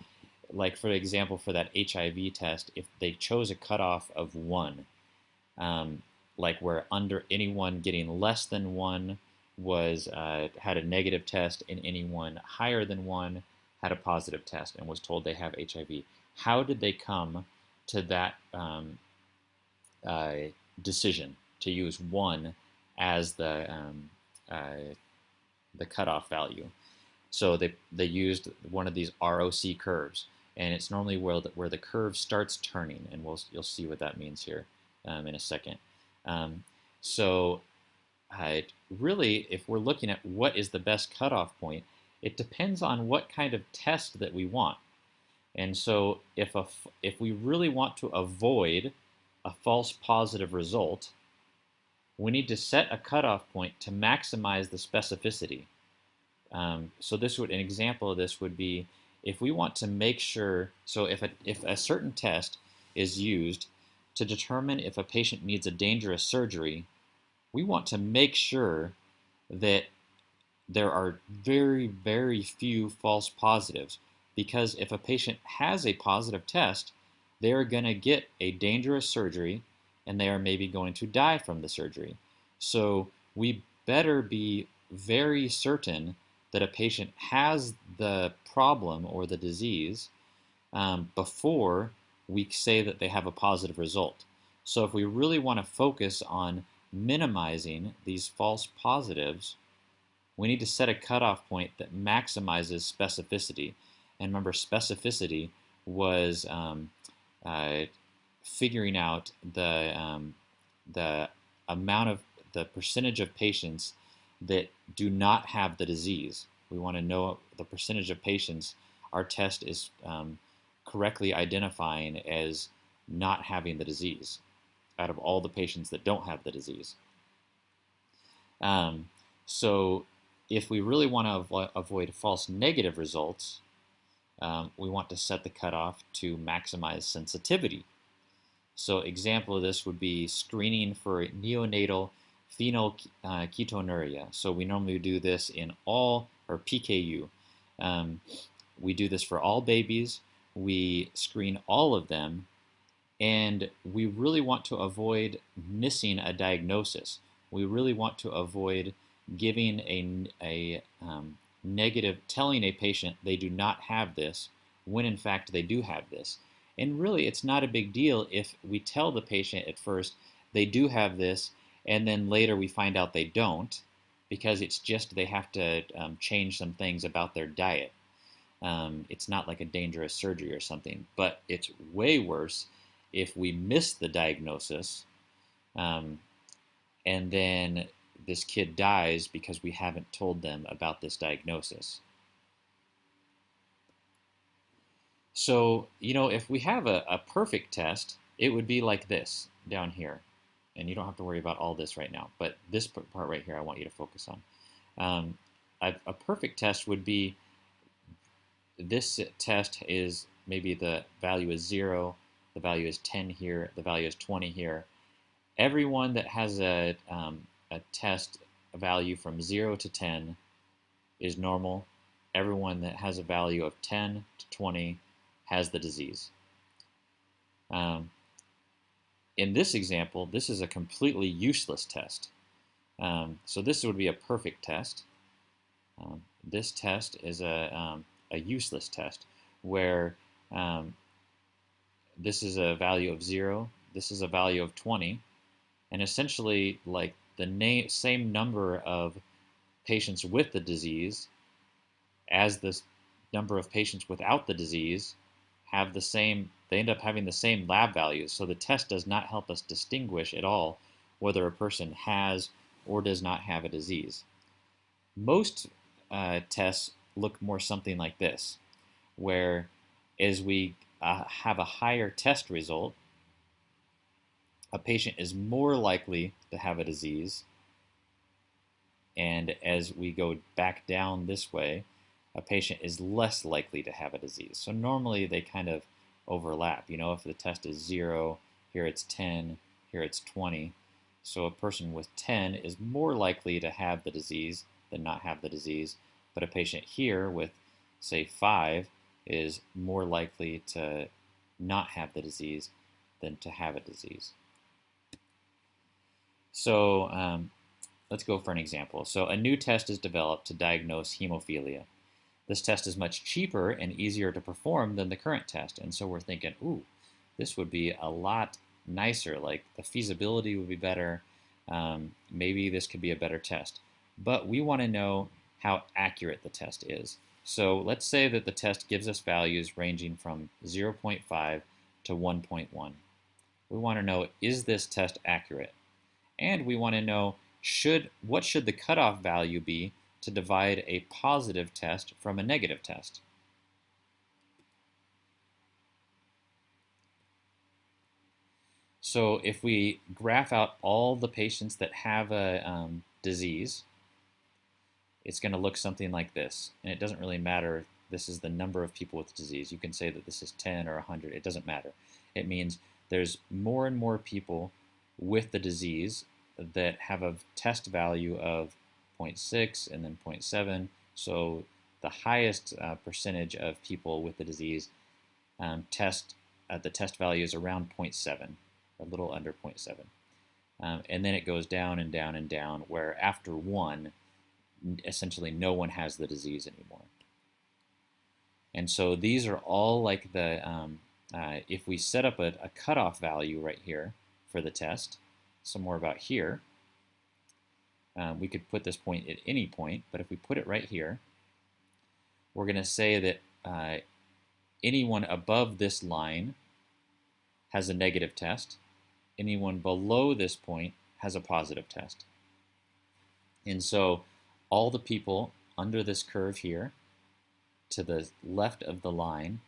like for example, for that HIV test, if they chose a cutoff of 1, like where under anyone getting less than 1 was had a negative test, and anyone higher than 1 had a positive test and was told they have HIV. How did they come to that decision to use 1 as the cutoff value? So they used one of these ROC curves, and it's normally where the curve starts turning, and you'll see what that means here in a second. Um, so really, if we're looking at what is the best cutoff point, it depends on what kind of test that we want. And so if we really want to avoid a false positive result, we need to set a cutoff point to maximize the specificity. So an example of this would be if we want to make sure, so if a certain test is used to determine if a patient needs a dangerous surgery, we want to make sure that there are very, very few false positives, because if a patient has a positive test, they are going to get a dangerous surgery and they are maybe going to die from the surgery. So we better be very certain that a patient has the problem or the disease before we say that they have a positive result. So if we really want to focus on minimizing these false positives, we need to set a cutoff point that maximizes specificity. And remember, specificity was uh, figuring out the amount of the percentage of patients that do not have the disease. We want to know the percentage of patients our test is correctly identifying as not having the disease out of all the patients that don't have the disease. Um, so if we really want to avoid false negative results, we want to set the cutoff to maximize sensitivity. So example of this would be screening for neonatal phenylketonuria. So we normally do this in all, or PKU. Um, we do this for all babies. We screen all of them, and we really want to avoid missing a diagnosis. We really want to avoid giving a negative, telling a patient they do not have this when in fact they do have this. And really, it's not a big deal if we tell the patient at first they do have this, and then later we find out they don't, because it's just they have to change some things about their diet. It's not like a dangerous surgery or something, but it's way worse if we miss the diagnosis um, and then this kid dies because we haven't told them about this diagnosis. So, if we have a perfect test, it would be like this down here. And you don't have to worry about all this right now, but this part right here I want you to focus on. Um, a perfect test would be, this test is maybe the value is 0, the value is 10 here, the value is 20 here. Everyone that has a test value from 0 to 10 is normal. Everyone that has a value of 10 to 20 has the disease. Um, in this example, this is a completely useless test. So this would be a perfect test. This test is a useless test where this is a value of 0, this is a value of 20, and essentially like the same number of patients with the disease as the number of patients without the disease have the same, they end up having the same lab values. So the test does not help us distinguish at all whether a person has or does not have a disease. Most tests look more something like this, where as we have a higher test result, a patient is more likely to have a disease. And as we go back down this way, a patient is less likely to have a disease. So normally they kind of overlap. If the test is 0, here it's 10, here it's 20. So a person with 10 is more likely to have the disease than not have the disease. But a patient here with, say, 5 is more likely to not have the disease than to have a disease. So let's go for an example. So a new test is developed to diagnose hemophilia. This test is much cheaper and easier to perform than the current test. And so we're thinking, ooh, this would be a lot nicer. Like the feasibility would be better. Maybe this could be a better test. But we want to know, how accurate the test is. So let's say that the test gives us values ranging from 0.5 to 1.1. We want to know, is this test accurate? And we want to know, what should the cutoff value be to divide a positive test from a negative test? So if we graph out all the patients that have a disease, it's going to look something like this. And it doesn't really matter if this is the number of people with disease. You can say that this is 10 or 100. It doesn't matter. It means there's more and more people with the disease that have a test value of 0.6 and then 0.7. So the highest percentage of people with the disease the test value is around 0.7, a little under 0.7. And then it goes down and down and down, where after 1, essentially no one has the disease anymore. And so these are all like if we set up a cutoff value right here for the test, somewhere about here, we could put this point at any point, but if we put it right here, we're going to say that anyone above this line has a negative test. Anyone below this point has a positive test. And so all the people under this curve here, to the left of the line,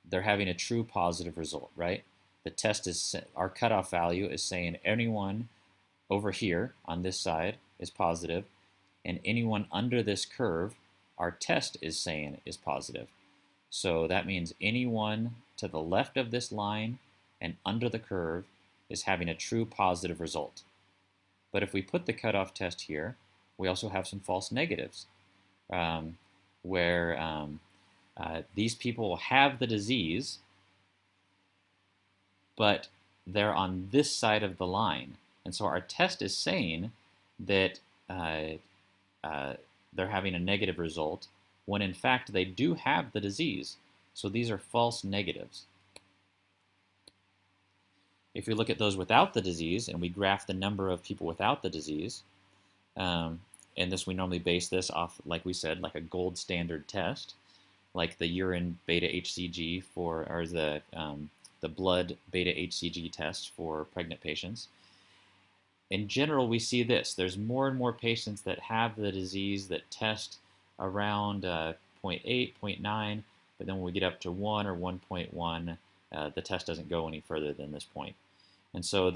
they're having a true positive result, right? The test is, our cutoff value is saying anyone over here on this side is positive, and anyone under this curve, our test is saying is positive. So that means anyone to the left of this line and under the curve is having a true positive result. But if we put the cutoff test here, we also have some false negatives, where these people have the disease, but they're on this side of the line. And so our test is saying that they're having a negative result, when in fact they do have the disease. So these are false negatives. If we look at those without the disease and we graph the number of people without the disease, and this we normally base this off, like we said, like a gold standard test, like the urine beta HCG or the blood beta HCG test for pregnant patients. In general, we see this. There's more and more patients that have the disease that test around 0.8, 0.9, but then when we get up to 1 or 1.1, the test doesn't go any further than this point. And so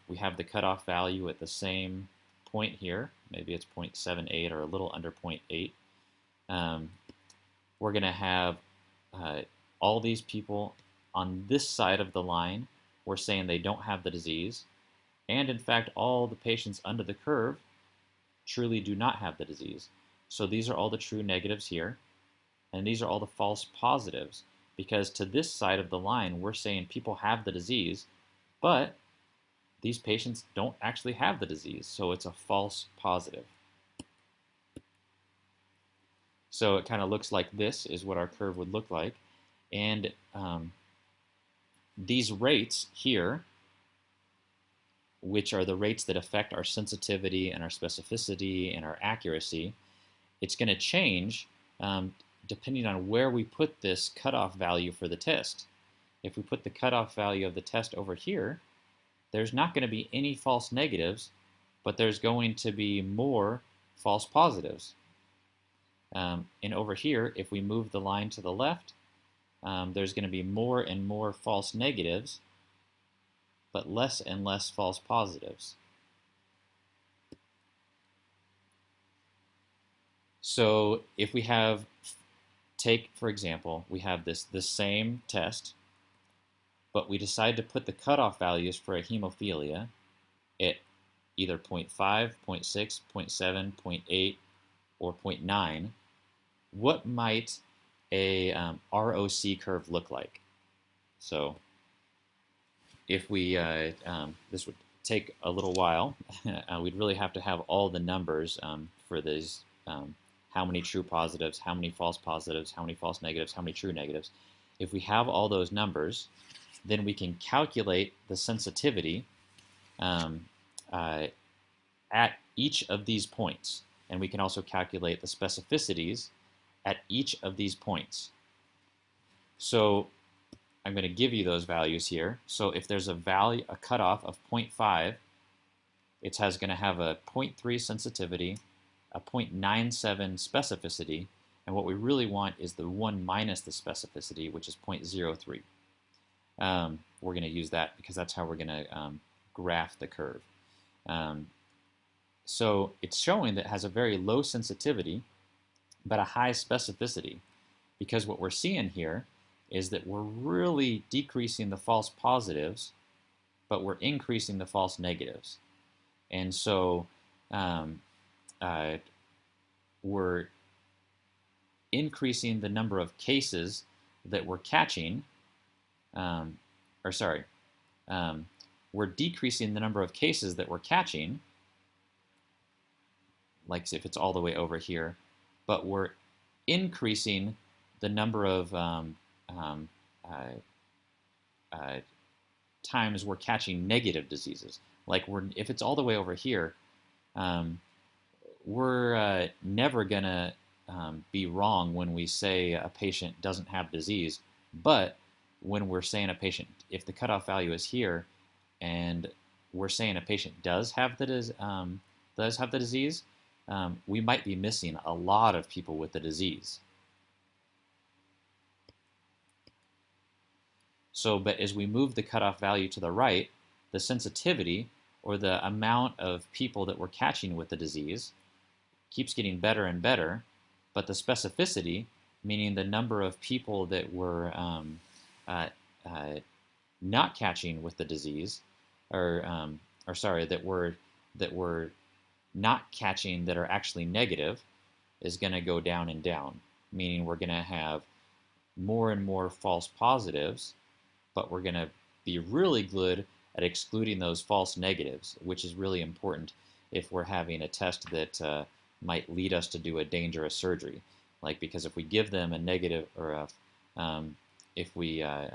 we have the cutoff value at the same point here. Maybe it's 0.78 or a little under 0.8. We're going to have all these people on this side of the line. We're saying they don't have the disease. And in fact, all the patients under the curve truly do not have the disease. So these are all the true negatives here. And these are all the false positives. Because to this side of the line, we're saying people have the disease, but these patients don't actually have the disease. So it's a false positive. So it kind of looks like this is what our curve would look like. And these rates here, which are the rates that affect our sensitivity and our specificity and our accuracy, it's going to change depending on where we put this cutoff value for the test. If we put the cutoff value of the test over here, there's not going to be any false negatives, but there's going to be more false positives. And over here, if we move the line to the left, there's going to be more and more false negatives, but less and less false positives. So if we take, for example, we have this same test, but we decide to put the cutoff values for a hemophilia at either 0.5, 0.6, 0.7, 0.8, or 0.9, what might a ROC curve look like? So if we, this would take a little while. We'd really have to have all the numbers for these, how many true positives, how many false positives, how many false negatives, how many true negatives. If we have all those numbers, then we can calculate the sensitivity at each of these points. and we can also calculate the specificities at each of these points. So I'm going to give you those values here. So if there's a value, a cutoff of 0.5, it's going to have a 0.3 sensitivity, a 0.97 specificity, and what we really want is the 1 minus the specificity, which is 0.03. We're going to use that because that's how we're going to graph the curve. So it's showing that it has a very low sensitivity, but a high specificity, because what we're seeing here is that we're really decreasing the false positives, but we're increasing the false negatives. And so we're increasing the number of cases that we're catching, we're decreasing the number of cases that we're catching, like if it's all the way over here, but we're increasing the number of times we're catching negative diseases. Like if it's all the way over here, we're never going to be wrong when we say a patient doesn't have disease. But when we're saying a patient, if the cutoff value is here, and we're saying a patient does have the disease, we might be missing a lot of people with the disease. So, but as we move the cutoff value to the right, the sensitivity, or the amount of people that we're catching with the disease, keeps getting better and better, but the specificity, meaning the number of people that we're not catching with the disease, that we're not catching that are actually negative, is going to go down and down, meaning we're going to have more and more false positives, but we're going to be really good at excluding those false negatives, which is really important if we're having a test that might lead us to do a dangerous surgery. Like, because if we give them a negative, or if we, the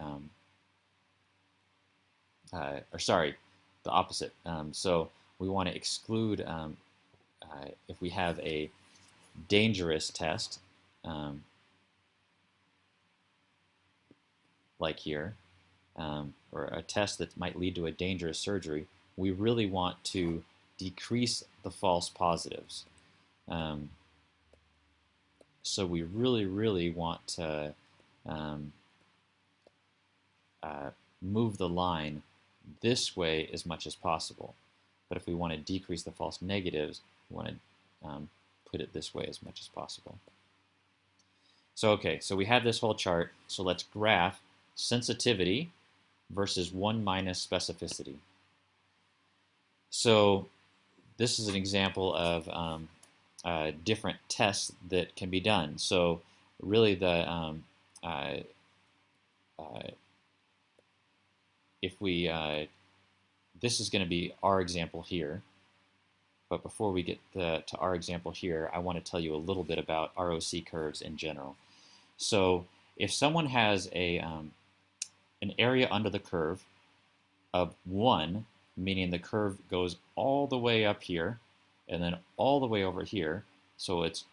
opposite. So we want to exclude, if we have a dangerous test, like here, or a test that might lead to a dangerous surgery, we really want to decrease the false positives. So we really want to move the line this way as much as possible. But if we want to decrease the false negatives, we want to put it this way as much as possible. So okay, so we have this whole chart. So let's graph sensitivity versus 1 minus specificity. So this is an example of different tests that can be done. So really the if we this is going to be our example here. But before we get to our example here, I want to tell you a little bit about ROC curves in general. So if someone has an area under the curve of 1, meaning the curve goes all the way up here and then all the way over here, so it's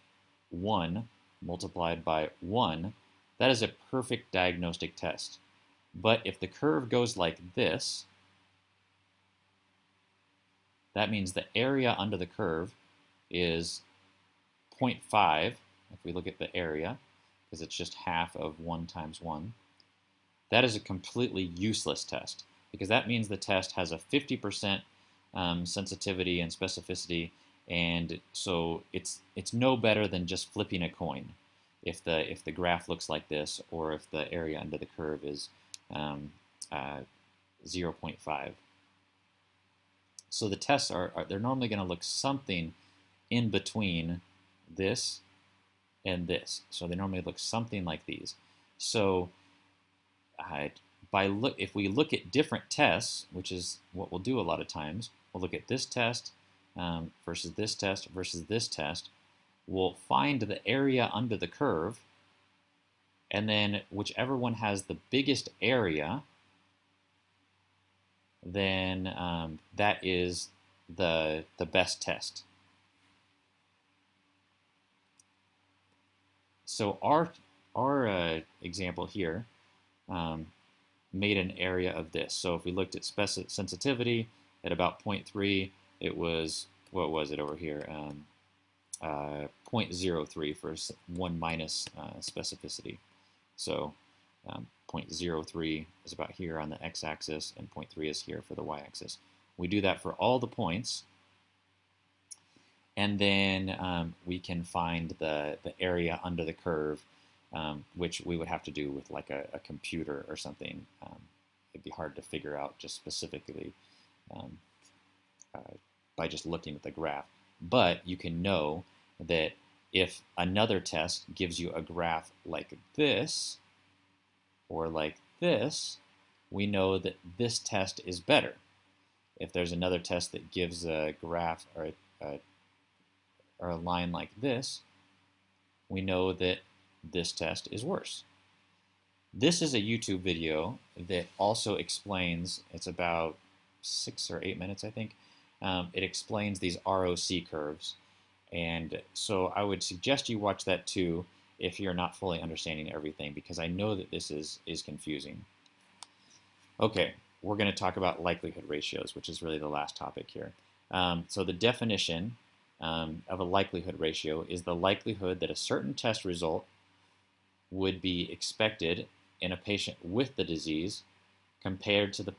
1 multiplied by 1, that is a perfect diagnostic test. But if the curve goes like this, that means the area under the curve is 0.5, if we look at the area, because it's just half of 1 times 1. That is a completely useless test, because that means the test has a 50% sensitivity and specificity, and so it's no better than just flipping a coin if the graph looks like this, or if the area under the curve is 0.5. So the tests they're normally going to look something in between this and this. So they normally look something like these. So if we look at different tests, which is what we'll do a lot of times, we'll look at this test versus this test versus this test. We'll find the area under the curve, and then whichever one has the biggest area, then that is the best test. So our example here um, made an area of this. So if we looked at sensitivity at about 0.3, it was, what was it over here? 0.03 for 1 minus specificity. So 0.03 is about here on the x-axis, and 0.3 is here for the y-axis. We do that for all the points, and then we can find the area under the curve, which we would have to do with like a computer or something. It'd be hard to figure out just specifically um, uh, by just looking at the graph. But you can know that if another test gives you a graph like this or like this, we know that this test is better. If there's another test that gives a graph or a line like this, we know that this test is worse. This is a YouTube video that also explains, it's about 6 or 8 minutes, I think. It explains these ROC curves. And so I would suggest you watch that too if you're not fully understanding everything, because I know that this is confusing. Okay, we're going to talk about likelihood ratios, which is really the last topic here. So the definition of a likelihood ratio is the likelihood that a certain test result would be expected in a patient with the disease compared to the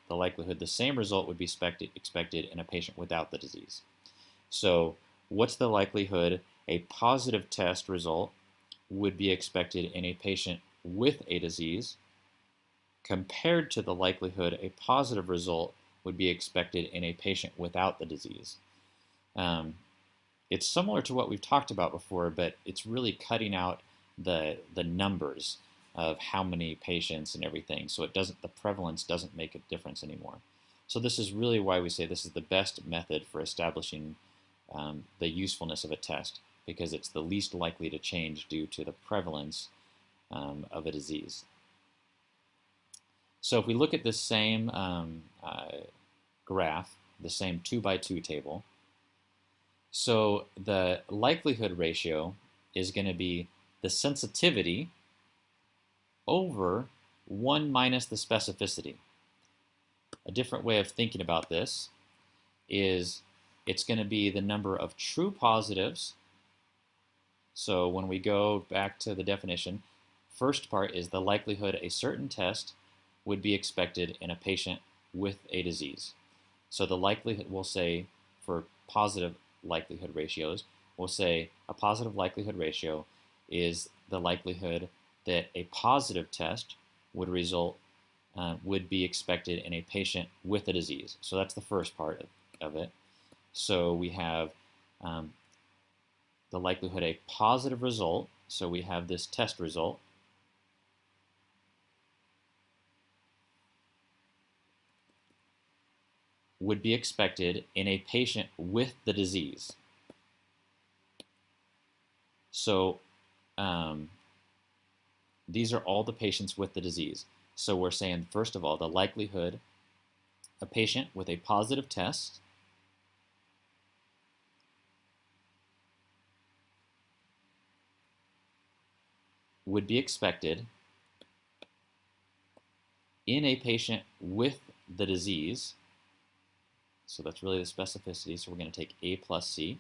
likelihood the same result would be expected in a patient without the disease. So what's the likelihood a positive test result would be expected in a patient with a disease compared to the likelihood a positive result would be expected in a patient without the disease? It's similar to what we've talked about before, but it's really cutting out the numbers of how many patients and everything. So the prevalence doesn't make a difference anymore. So this is really why we say this is the best method for establishing the usefulness of a test, because it's the least likely to change due to the prevalence of a disease. So if we look at this same graph, the same 2x2 table, so the likelihood ratio is going to be the sensitivity over 1 minus the specificity. A different way of thinking about this is it's going to be the number of true positives. So when we go back to the definition, first part is the likelihood a certain test would be expected in a patient with a disease. So the likelihood, we'll say for positive likelihood ratios, we'll say a positive likelihood ratio is the likelihood that a positive test would would be expected in a patient with a disease. So that's the first part of it. So we have the likelihood a positive result. So we have this test result. Would be expected in a patient with the disease. So these are all the patients with the disease. So we're saying, first of all, the likelihood a patient with a positive test would be expected in a patient with the disease. So that's really the specificity. So we're going to take A plus C.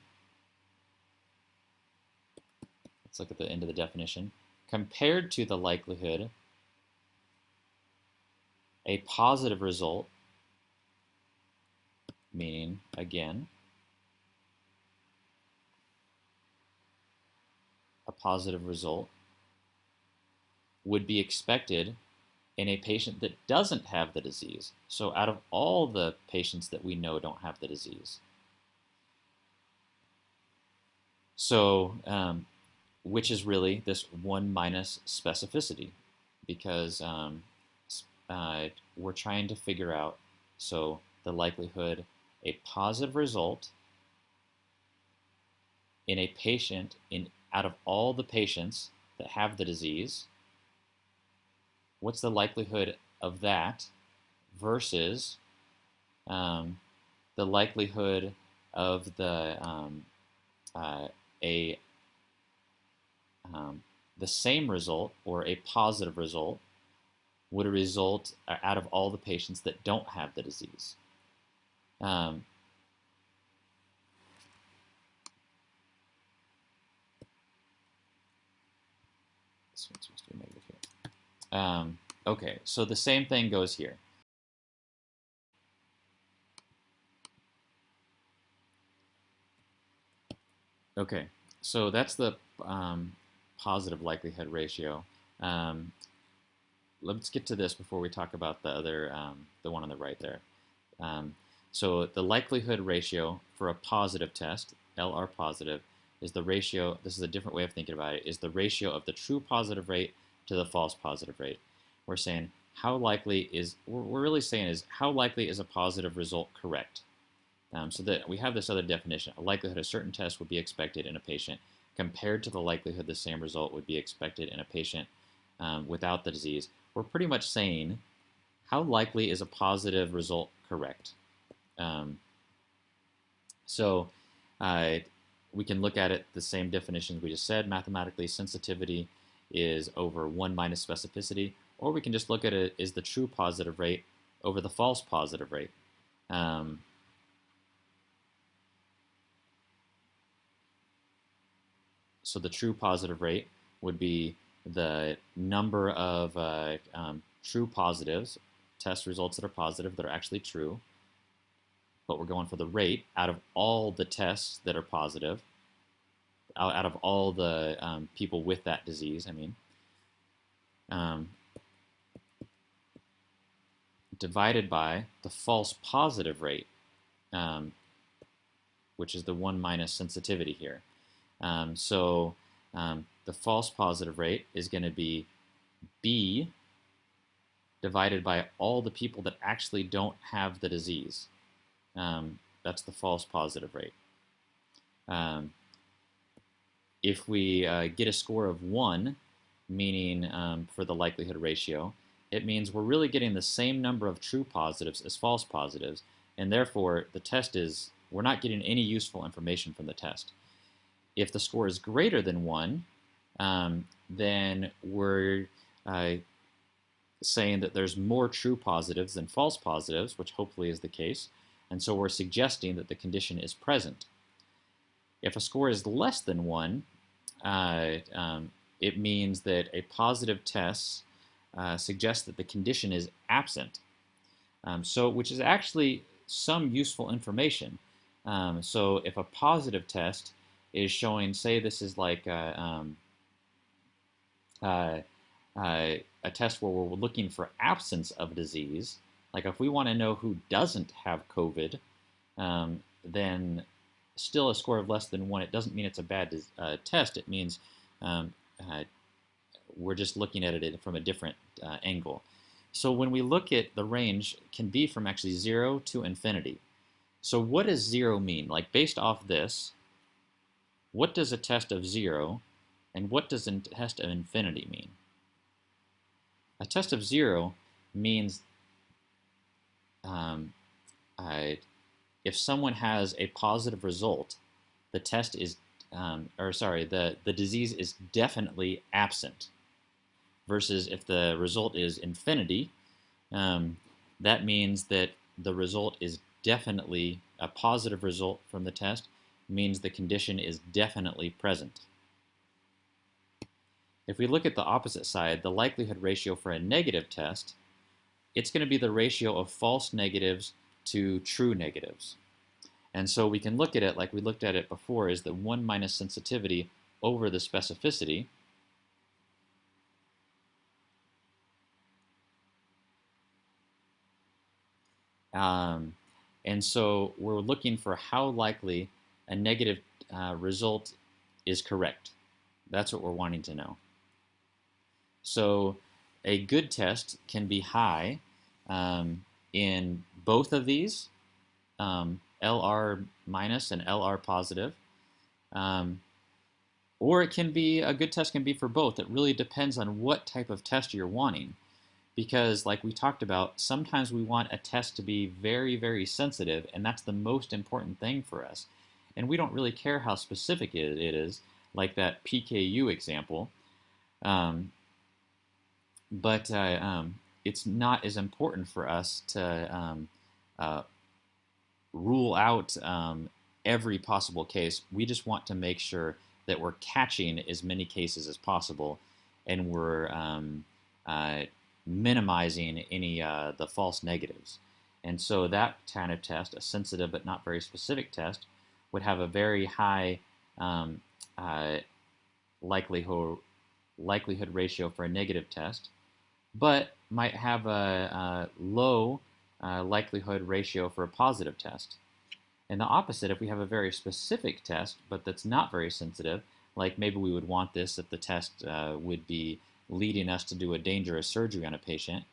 Let's look at the end of the definition. Compared to the likelihood a positive result, meaning, again, a positive result would be expected in a patient that doesn't have the disease. So out of all the patients that we know don't have the disease. So, which is really this 1 minus specificity, because we're trying to figure out, so the likelihood a positive result in a patient, out of all the patients that have the disease, what's the likelihood of that versus the likelihood of a the same result, or a positive result, would a result out of all the patients that don't have the disease. Um, this one's supposed to be negative here. Okay, so the same thing goes here. Okay, so that's the positive likelihood ratio. Um, let's get to this before we talk about the other, the one on the right there. Um, so the likelihood ratio for a positive test, LR positive, is the ratio, this is a different way of thinking about it, is the ratio of the true positive rate to the false positive rate. We're saying how likely is, we're really saying is how likely is a positive result correct? So that we have this other definition, a likelihood a certain test would be expected in a patient compared to the likelihood the same result would be expected in a patient without the disease. We're pretty much saying how likely is a positive result correct? Um, so we can look at it the same definitions we just said. Mathematically, sensitivity is over 1 minus specificity, or we can just look at it as the true positive rate over the false positive rate. So the true positive rate would be the number of true positives, test results that are positive that are actually true, but we're going for the rate out of all the tests that are positive, out of all the people with that disease, I mean, divided by the false positive rate, which is the 1 minus sensitivity here. So the false positive rate is going to be B divided by all the people that actually don't have the disease. That's the false positive rate. If we get a score of 1, meaning for the likelihood ratio, it means we're really getting the same number of true positives as false positives, and therefore the test is, we're not getting any useful information from the test. If the score is greater than 1, then we're saying that there's more true positives than false positives, which hopefully is the case, and so we're suggesting that the condition is present. If a score is less than 1, it means that a positive test suggests that the condition is absent, which is actually some useful information. So if a positive test is showing, say this is like a test where we're looking for absence of disease, like if we want to know who doesn't have COVID, then still a score of less than 1, it doesn't mean it's a bad test. It means we're just looking at it from a different angle. So when we look at the range, it can be from actually 0 to infinity. So what does 0 mean? Like based off this, what does a test of 0 and what does a test of infinity mean? A test of 0 means if someone has a positive result, the test is, the disease is definitely absent. Versus if the result is infinity, that means that the result is definitely, a positive result from the test means the condition is definitely present. If we look at the opposite side, the likelihood ratio for a negative test, it's going to be the ratio of false negatives to true negatives. And so we can look at it like we looked at it before, is the 1 minus sensitivity over the specificity. And so we're looking for how likely a negative result is correct. That's what we're wanting to know. So a good test can be high in both of these, LR minus and LR positive. Or it can be, a good test can be for both. It really depends on what type of test you're wanting. Because like we talked about, sometimes we want a test to be very, very sensitive, and that's the most important thing for us. And we don't really care how specific it is, like that PKU example. Um, but it's not as important for us to uh, rule out every possible case. We just want to make sure that we're catching as many cases as possible, and we're uh, minimizing any the false negatives. And so that kind of test, a sensitive but not very specific test, would have a very high um, uh, likelihood ratio for a negative test, but might have a low likelihood ratio for a positive test. And the opposite, if we have a very specific test, but that's not very sensitive, like maybe we would want this if the test would be leading us to do a dangerous surgery on a patient,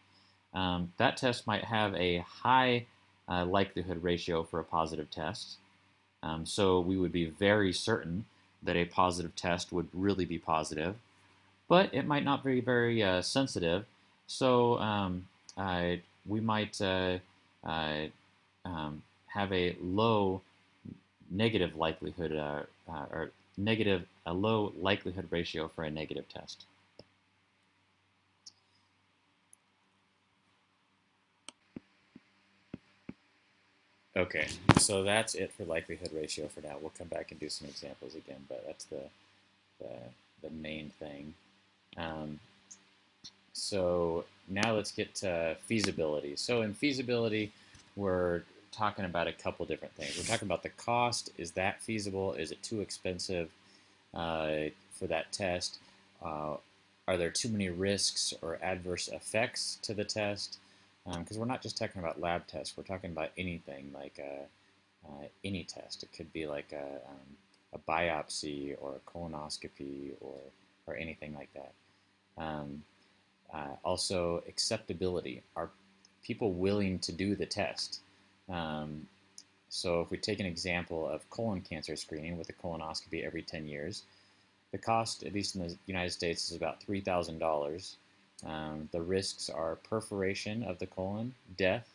that test might have a high likelihood ratio for a positive test. So we would be very certain that a positive test would really be positive, but it might not be very sensitive. So we might uh, have a low negative likelihood or negative a low likelihood ratio for a negative test. Okay, so that's it for likelihood ratio for now. We'll come back and do some examples again, but that's the, the main thing. Um, so now let's get to feasibility. So in feasibility, we're talking about a couple different things. We're talking about the cost. Is that feasible? Is it too expensive for that test? Uh, are there too many risks or adverse effects to the test? Because we're not just talking about lab tests. We're talking about anything like any test. It could be like a biopsy or a colonoscopy or anything like that. Um, Also, acceptability. Are people willing to do the test? Um, so, if we take an example of colon cancer screening with a colonoscopy every 10 years, the cost, at least in the United States, is about $3,000. The risks are perforation of the colon, death,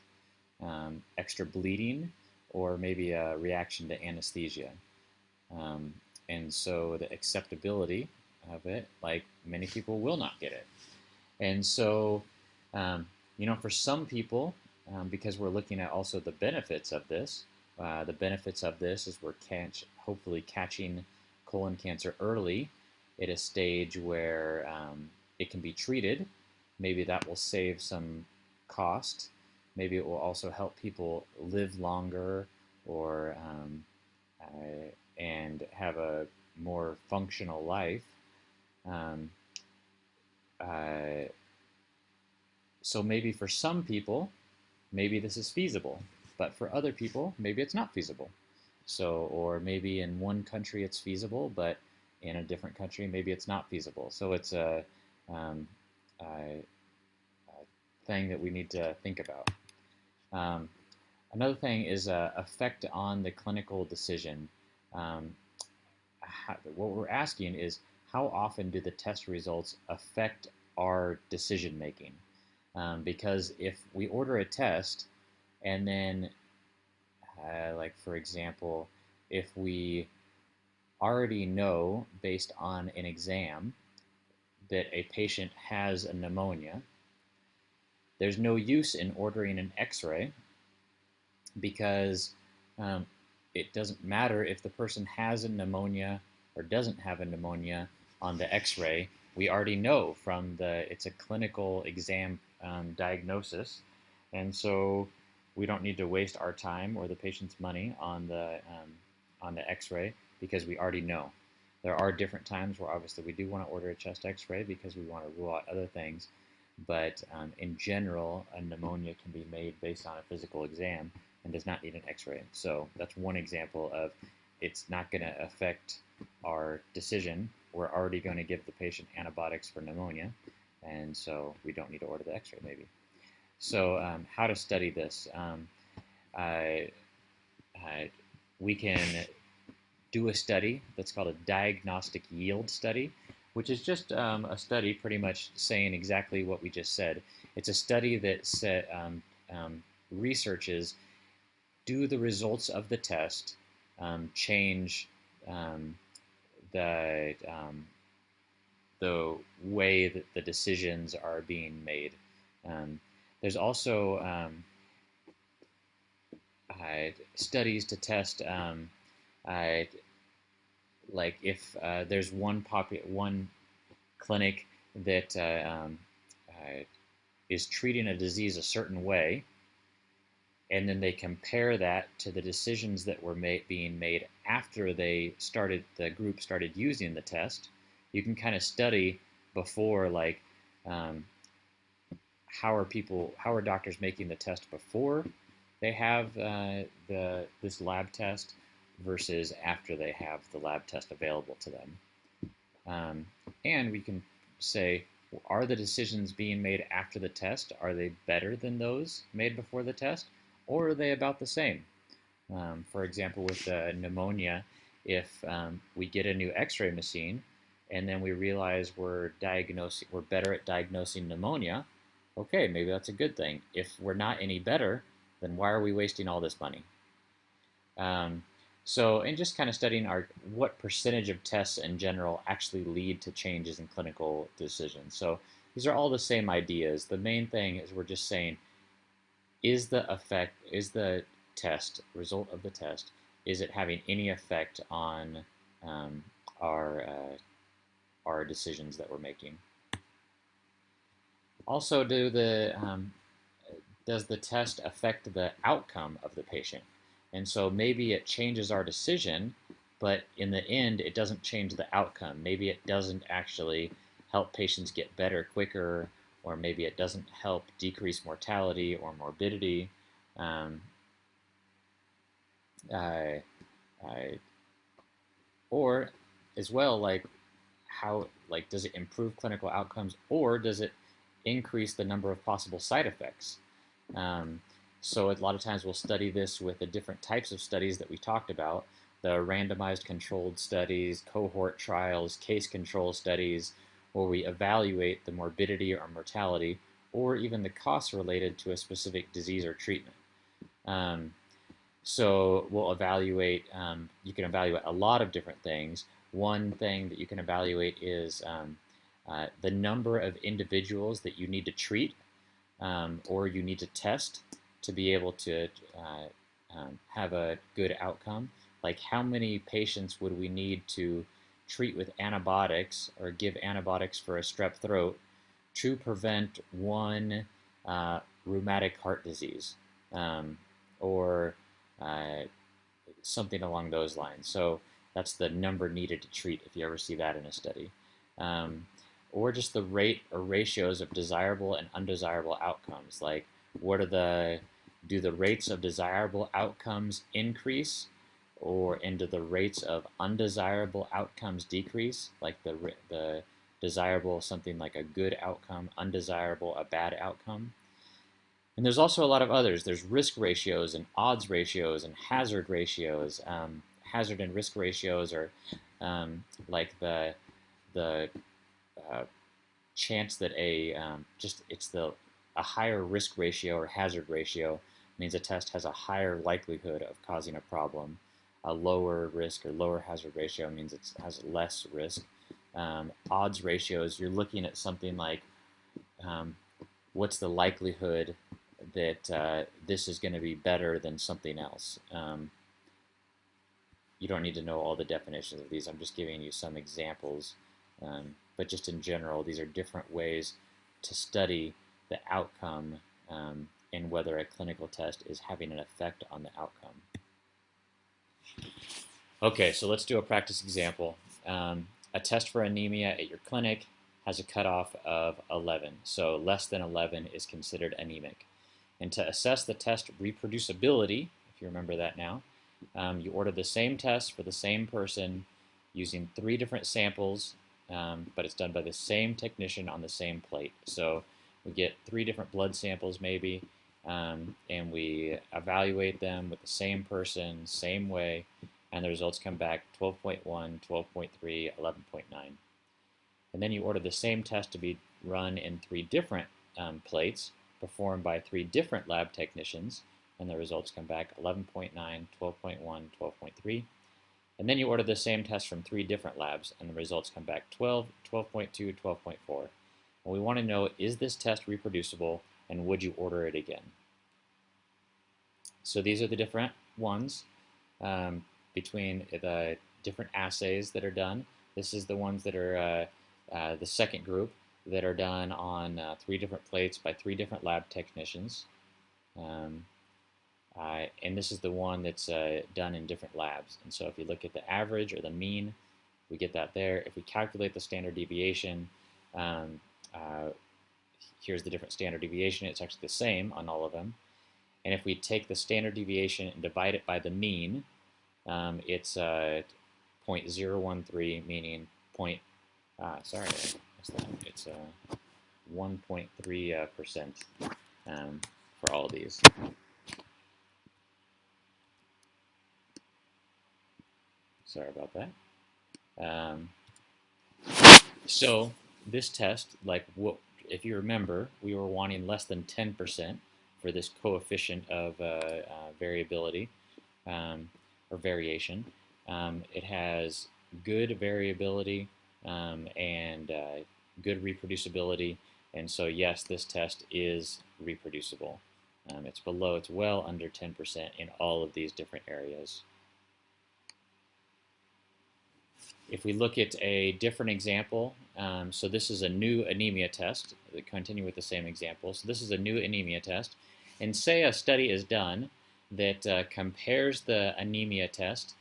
extra bleeding, or maybe a reaction to anesthesia. Um, and so the acceptability of it, like many people will not get it. And so, um, for some people, because we're looking at also the benefits of this is we're hopefully catching colon cancer early at a stage where it can be treated. Maybe that will save some cost. Maybe it will also help people live longer or and have a more functional life. Um, uh, so maybe for some people, maybe this is feasible, but for other people, maybe it's not feasible. So, or maybe in one country it's feasible, but in a different country maybe it's not feasible. So it's um, a, a thing that we need to think about. Um, Another thing is effect on the clinical decision. Um, what we're asking is how often do the test results affect our decision making? Because if we order a test and then, like for example, if we already know based on an exam that a patient has a pneumonia, there's no use in ordering an x-ray because um, it doesn't matter if the person has a pneumonia or doesn't have a pneumonia on the x-ray. We already know from it's a clinical exam diagnosis, and so we don't need to waste our time or the patient's money on the x-ray because we already know. There are different times where obviously we do want to order a chest x-ray because we want to rule out other things, but in general, a pneumonia can be made based on a physical exam and does not need an x-ray. So that's one example of it's not going to affect our decision. We're already going to give the patient antibiotics for pneumonia, and so we don't need to order the x-ray maybe. So how to study this? I, we can do a study that's called a diagnostic yield study, which is just a study pretty much saying exactly what we just said. It's a study that researches, do the results of the test change um, the the way that the decisions are being made. Um, there's also studies to test uh, like if there's one clinic that is treating a disease a certain way, and then they compare that to the decisions that were being made after the group started using the test. You can kind of study before, like, um, how are doctors making the test before they have this lab test versus after they have the lab test available to them. Um, and we can say, are the decisions being made after the test, are they better than those made before the test, or are they about the same? For example, with pneumonia, if we get a new X-ray machine and then we realize we're better at diagnosing pneumonia, okay, maybe that's a good thing. If we're not any better, then why are we wasting all this money? Um, and just kind of studying what percentage of tests in general actually lead to changes in clinical decisions. So these are all the same ideas. The main thing is we're just saying, is the result of the test, is it having any effect on um, our our decisions that we're making? Also, does the test affect the outcome of the patient? And so maybe it changes our decision, but in the end, it doesn't change the outcome. Maybe it doesn't actually help patients get better quicker, or maybe it doesn't help decrease mortality or morbidity. Um, uh, uh, or as well, like does it improve clinical outcomes, or does it increase the number of possible side effects? Um, so a lot of times we'll study this with the different types of studies that we talked about, the randomized controlled studies, cohort trials, case control studies, where we evaluate the morbidity or mortality, or even the costs related to a specific disease or treatment. Um, so we'll evaluate, you can evaluate a lot of different things. One thing that you can evaluate is the number of individuals that you need to treat or you need to test to be able to have a good outcome. Like, how many patients would we need to treat with antibiotics or give antibiotics for a strep throat to prevent one rheumatic heart disease or uh, something along those lines. So that's the number needed to treat if you ever see that in a study. Um, or just the rate or ratios of desirable and undesirable outcomes. Like, do the rates of desirable outcomes increase, and do the rates of undesirable outcomes decrease? Like the desirable, something like a good outcome, undesirable, a bad outcome. And there's also a lot of others. There's risk ratios and odds ratios and hazard ratios. Hazard and risk ratios are like the uh, chance that a higher risk ratio or hazard ratio means a test has a higher likelihood of causing a problem. A lower risk or lower hazard ratio means it has less risk. Odds ratios, you're looking at something like what's the likelihood that this is going to be better than something else. You don't need to know all the definitions of these. I'm just giving you some examples. But just in general, these are different ways to study the outcome and whether a clinical test is having an effect on the outcome. Okay, so let's do a practice example. A test for anemia at your clinic has a cutoff of 11, so less than 11 is considered anemic. And to assess the test reproducibility, if you remember that now, you order the same test for the same person using 3 different samples, but it's done by the same technician on the same plate. So we get 3 different blood samples maybe, and we evaluate them with the same person, same way, and the results come back 12.1, 12.3, 11.9. And then you order the same test to be run in 3 different plates, performed by 3 different lab technicians, and the results come back 11.9, 12.1, 12.3. And then you order the same test from 3 different labs, and the results come back 12, 12.2, 12.4. And we want to know, is this test reproducible, and would you order it again? So these are the different ones between the different assays that are done. This is the ones that are the second group that are done on 3 different plates by 3 different lab technicians. And this is the one that's done in different labs. And so if you look at the average or the mean, we get that there. If we calculate the standard deviation, here's the different standard deviation. It's actually the same on all of them. And if we take the standard deviation and divide it by the mean, it's 0.013, meaning it's 1.3% for all of these. Sorry about that. So this test, if you remember, we were wanting less than 10% for this coefficient of variability or variation. It has good variability and good reproducibility, and so yes, this test is reproducible. It's well under 10% in all of these different areas. If we look at a different example, so this is a new anemia test. Continue with the same example. So this is a new anemia test. And say a study is done that compares the anemia test,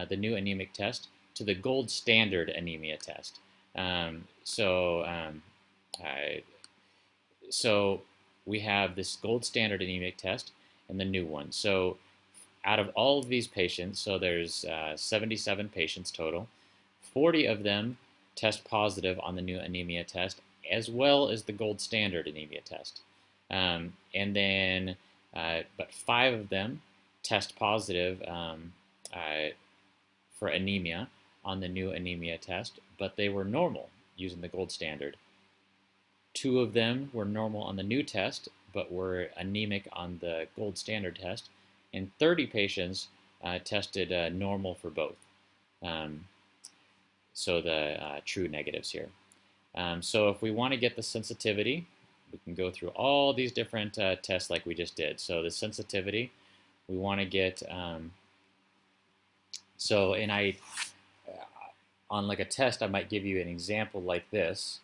the new anemic test, to the gold standard anemia test. So we have this gold standard anemic test and the new one. So out of all of these patients, so there's 77 patients total, 40 of them test positive on the new anemia test, as well as the gold standard anemia test. And then, but 5 of them test positive for anemia on the new anemia test, but they were normal using the gold standard. 2 of them were normal on the new test, but were anemic on the gold standard test, and 30 patients tested normal for both. So the true negatives here. So if we want to get the sensitivity, we can go through all these different tests like we just did. So the sensitivity, we want to get, on like a test, I might give you an example like this,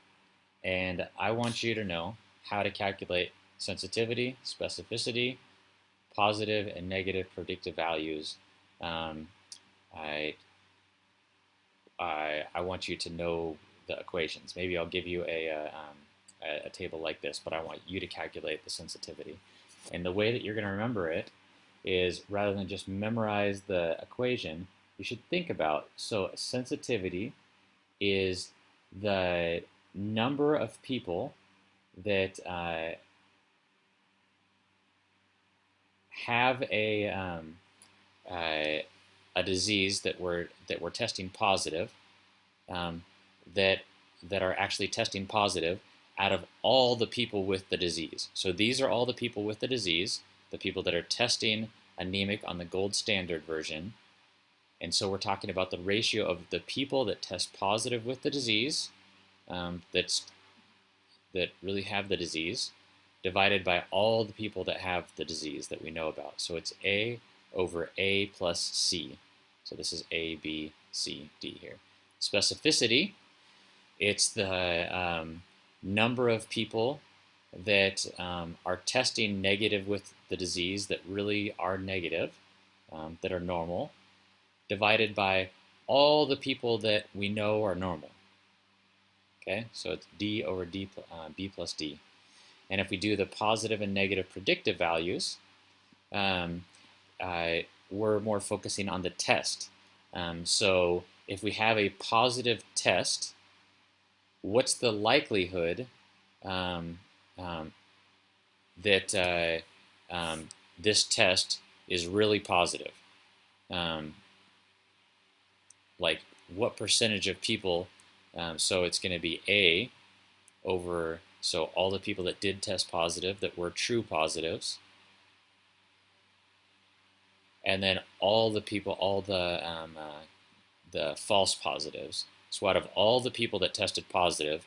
and I want you to know how to calculate sensitivity, specificity, positive and negative predictive values. I want you to know the equations. Maybe I'll give you a table like this, but I want you to calculate the sensitivity. And the way that you're going to remember it is, rather than just memorize the equation, you should think about, so sensitivity is the number of people that have a disease that we're testing positive, that are actually testing positive out of all the people with the disease. So these are all the people with the disease, the people that are testing anemic on the gold standard version. And so we're talking about the ratio of the people that test positive with the disease, that really have the disease, divided by all the people that have the disease that we know about. So it's A over A plus C. So this is A, B, C, D here. Specificity, it's the number of people that are testing negative with the disease that really are negative, that are normal, divided by all the people that we know are normal. Okay, so it's D over D, B plus D. And if we do the positive and negative predictive values, we're more focusing on the test. So if we have a positive test, what's the likelihood that this test is really positive? Like, what percentage of people? So it's going to be A over, so all the people that did test positive that were true positives, and then all the people, all the the false positives. So out of all the people that tested positive,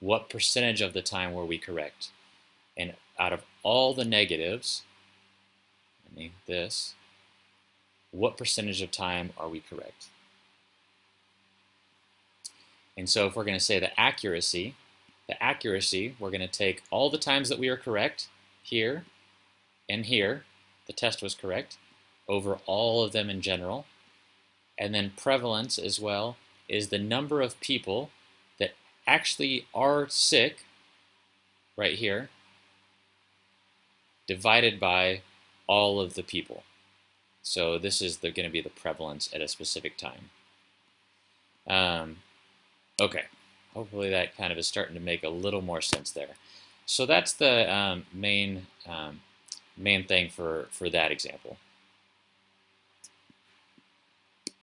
what percentage of the time were we correct? And out of all the negatives, this, what percentage of time are we correct? And so if we're going to say the accuracy, we're going to take all the times that we are correct, here and here, the test was correct, over all of them in general. And then prevalence as well is the number of people that actually are sick, right here, divided by all of the people. So this is going to be the prevalence at a specific time. Okay, hopefully that kind of is starting to make a little more sense there. So that's the main thing for that example.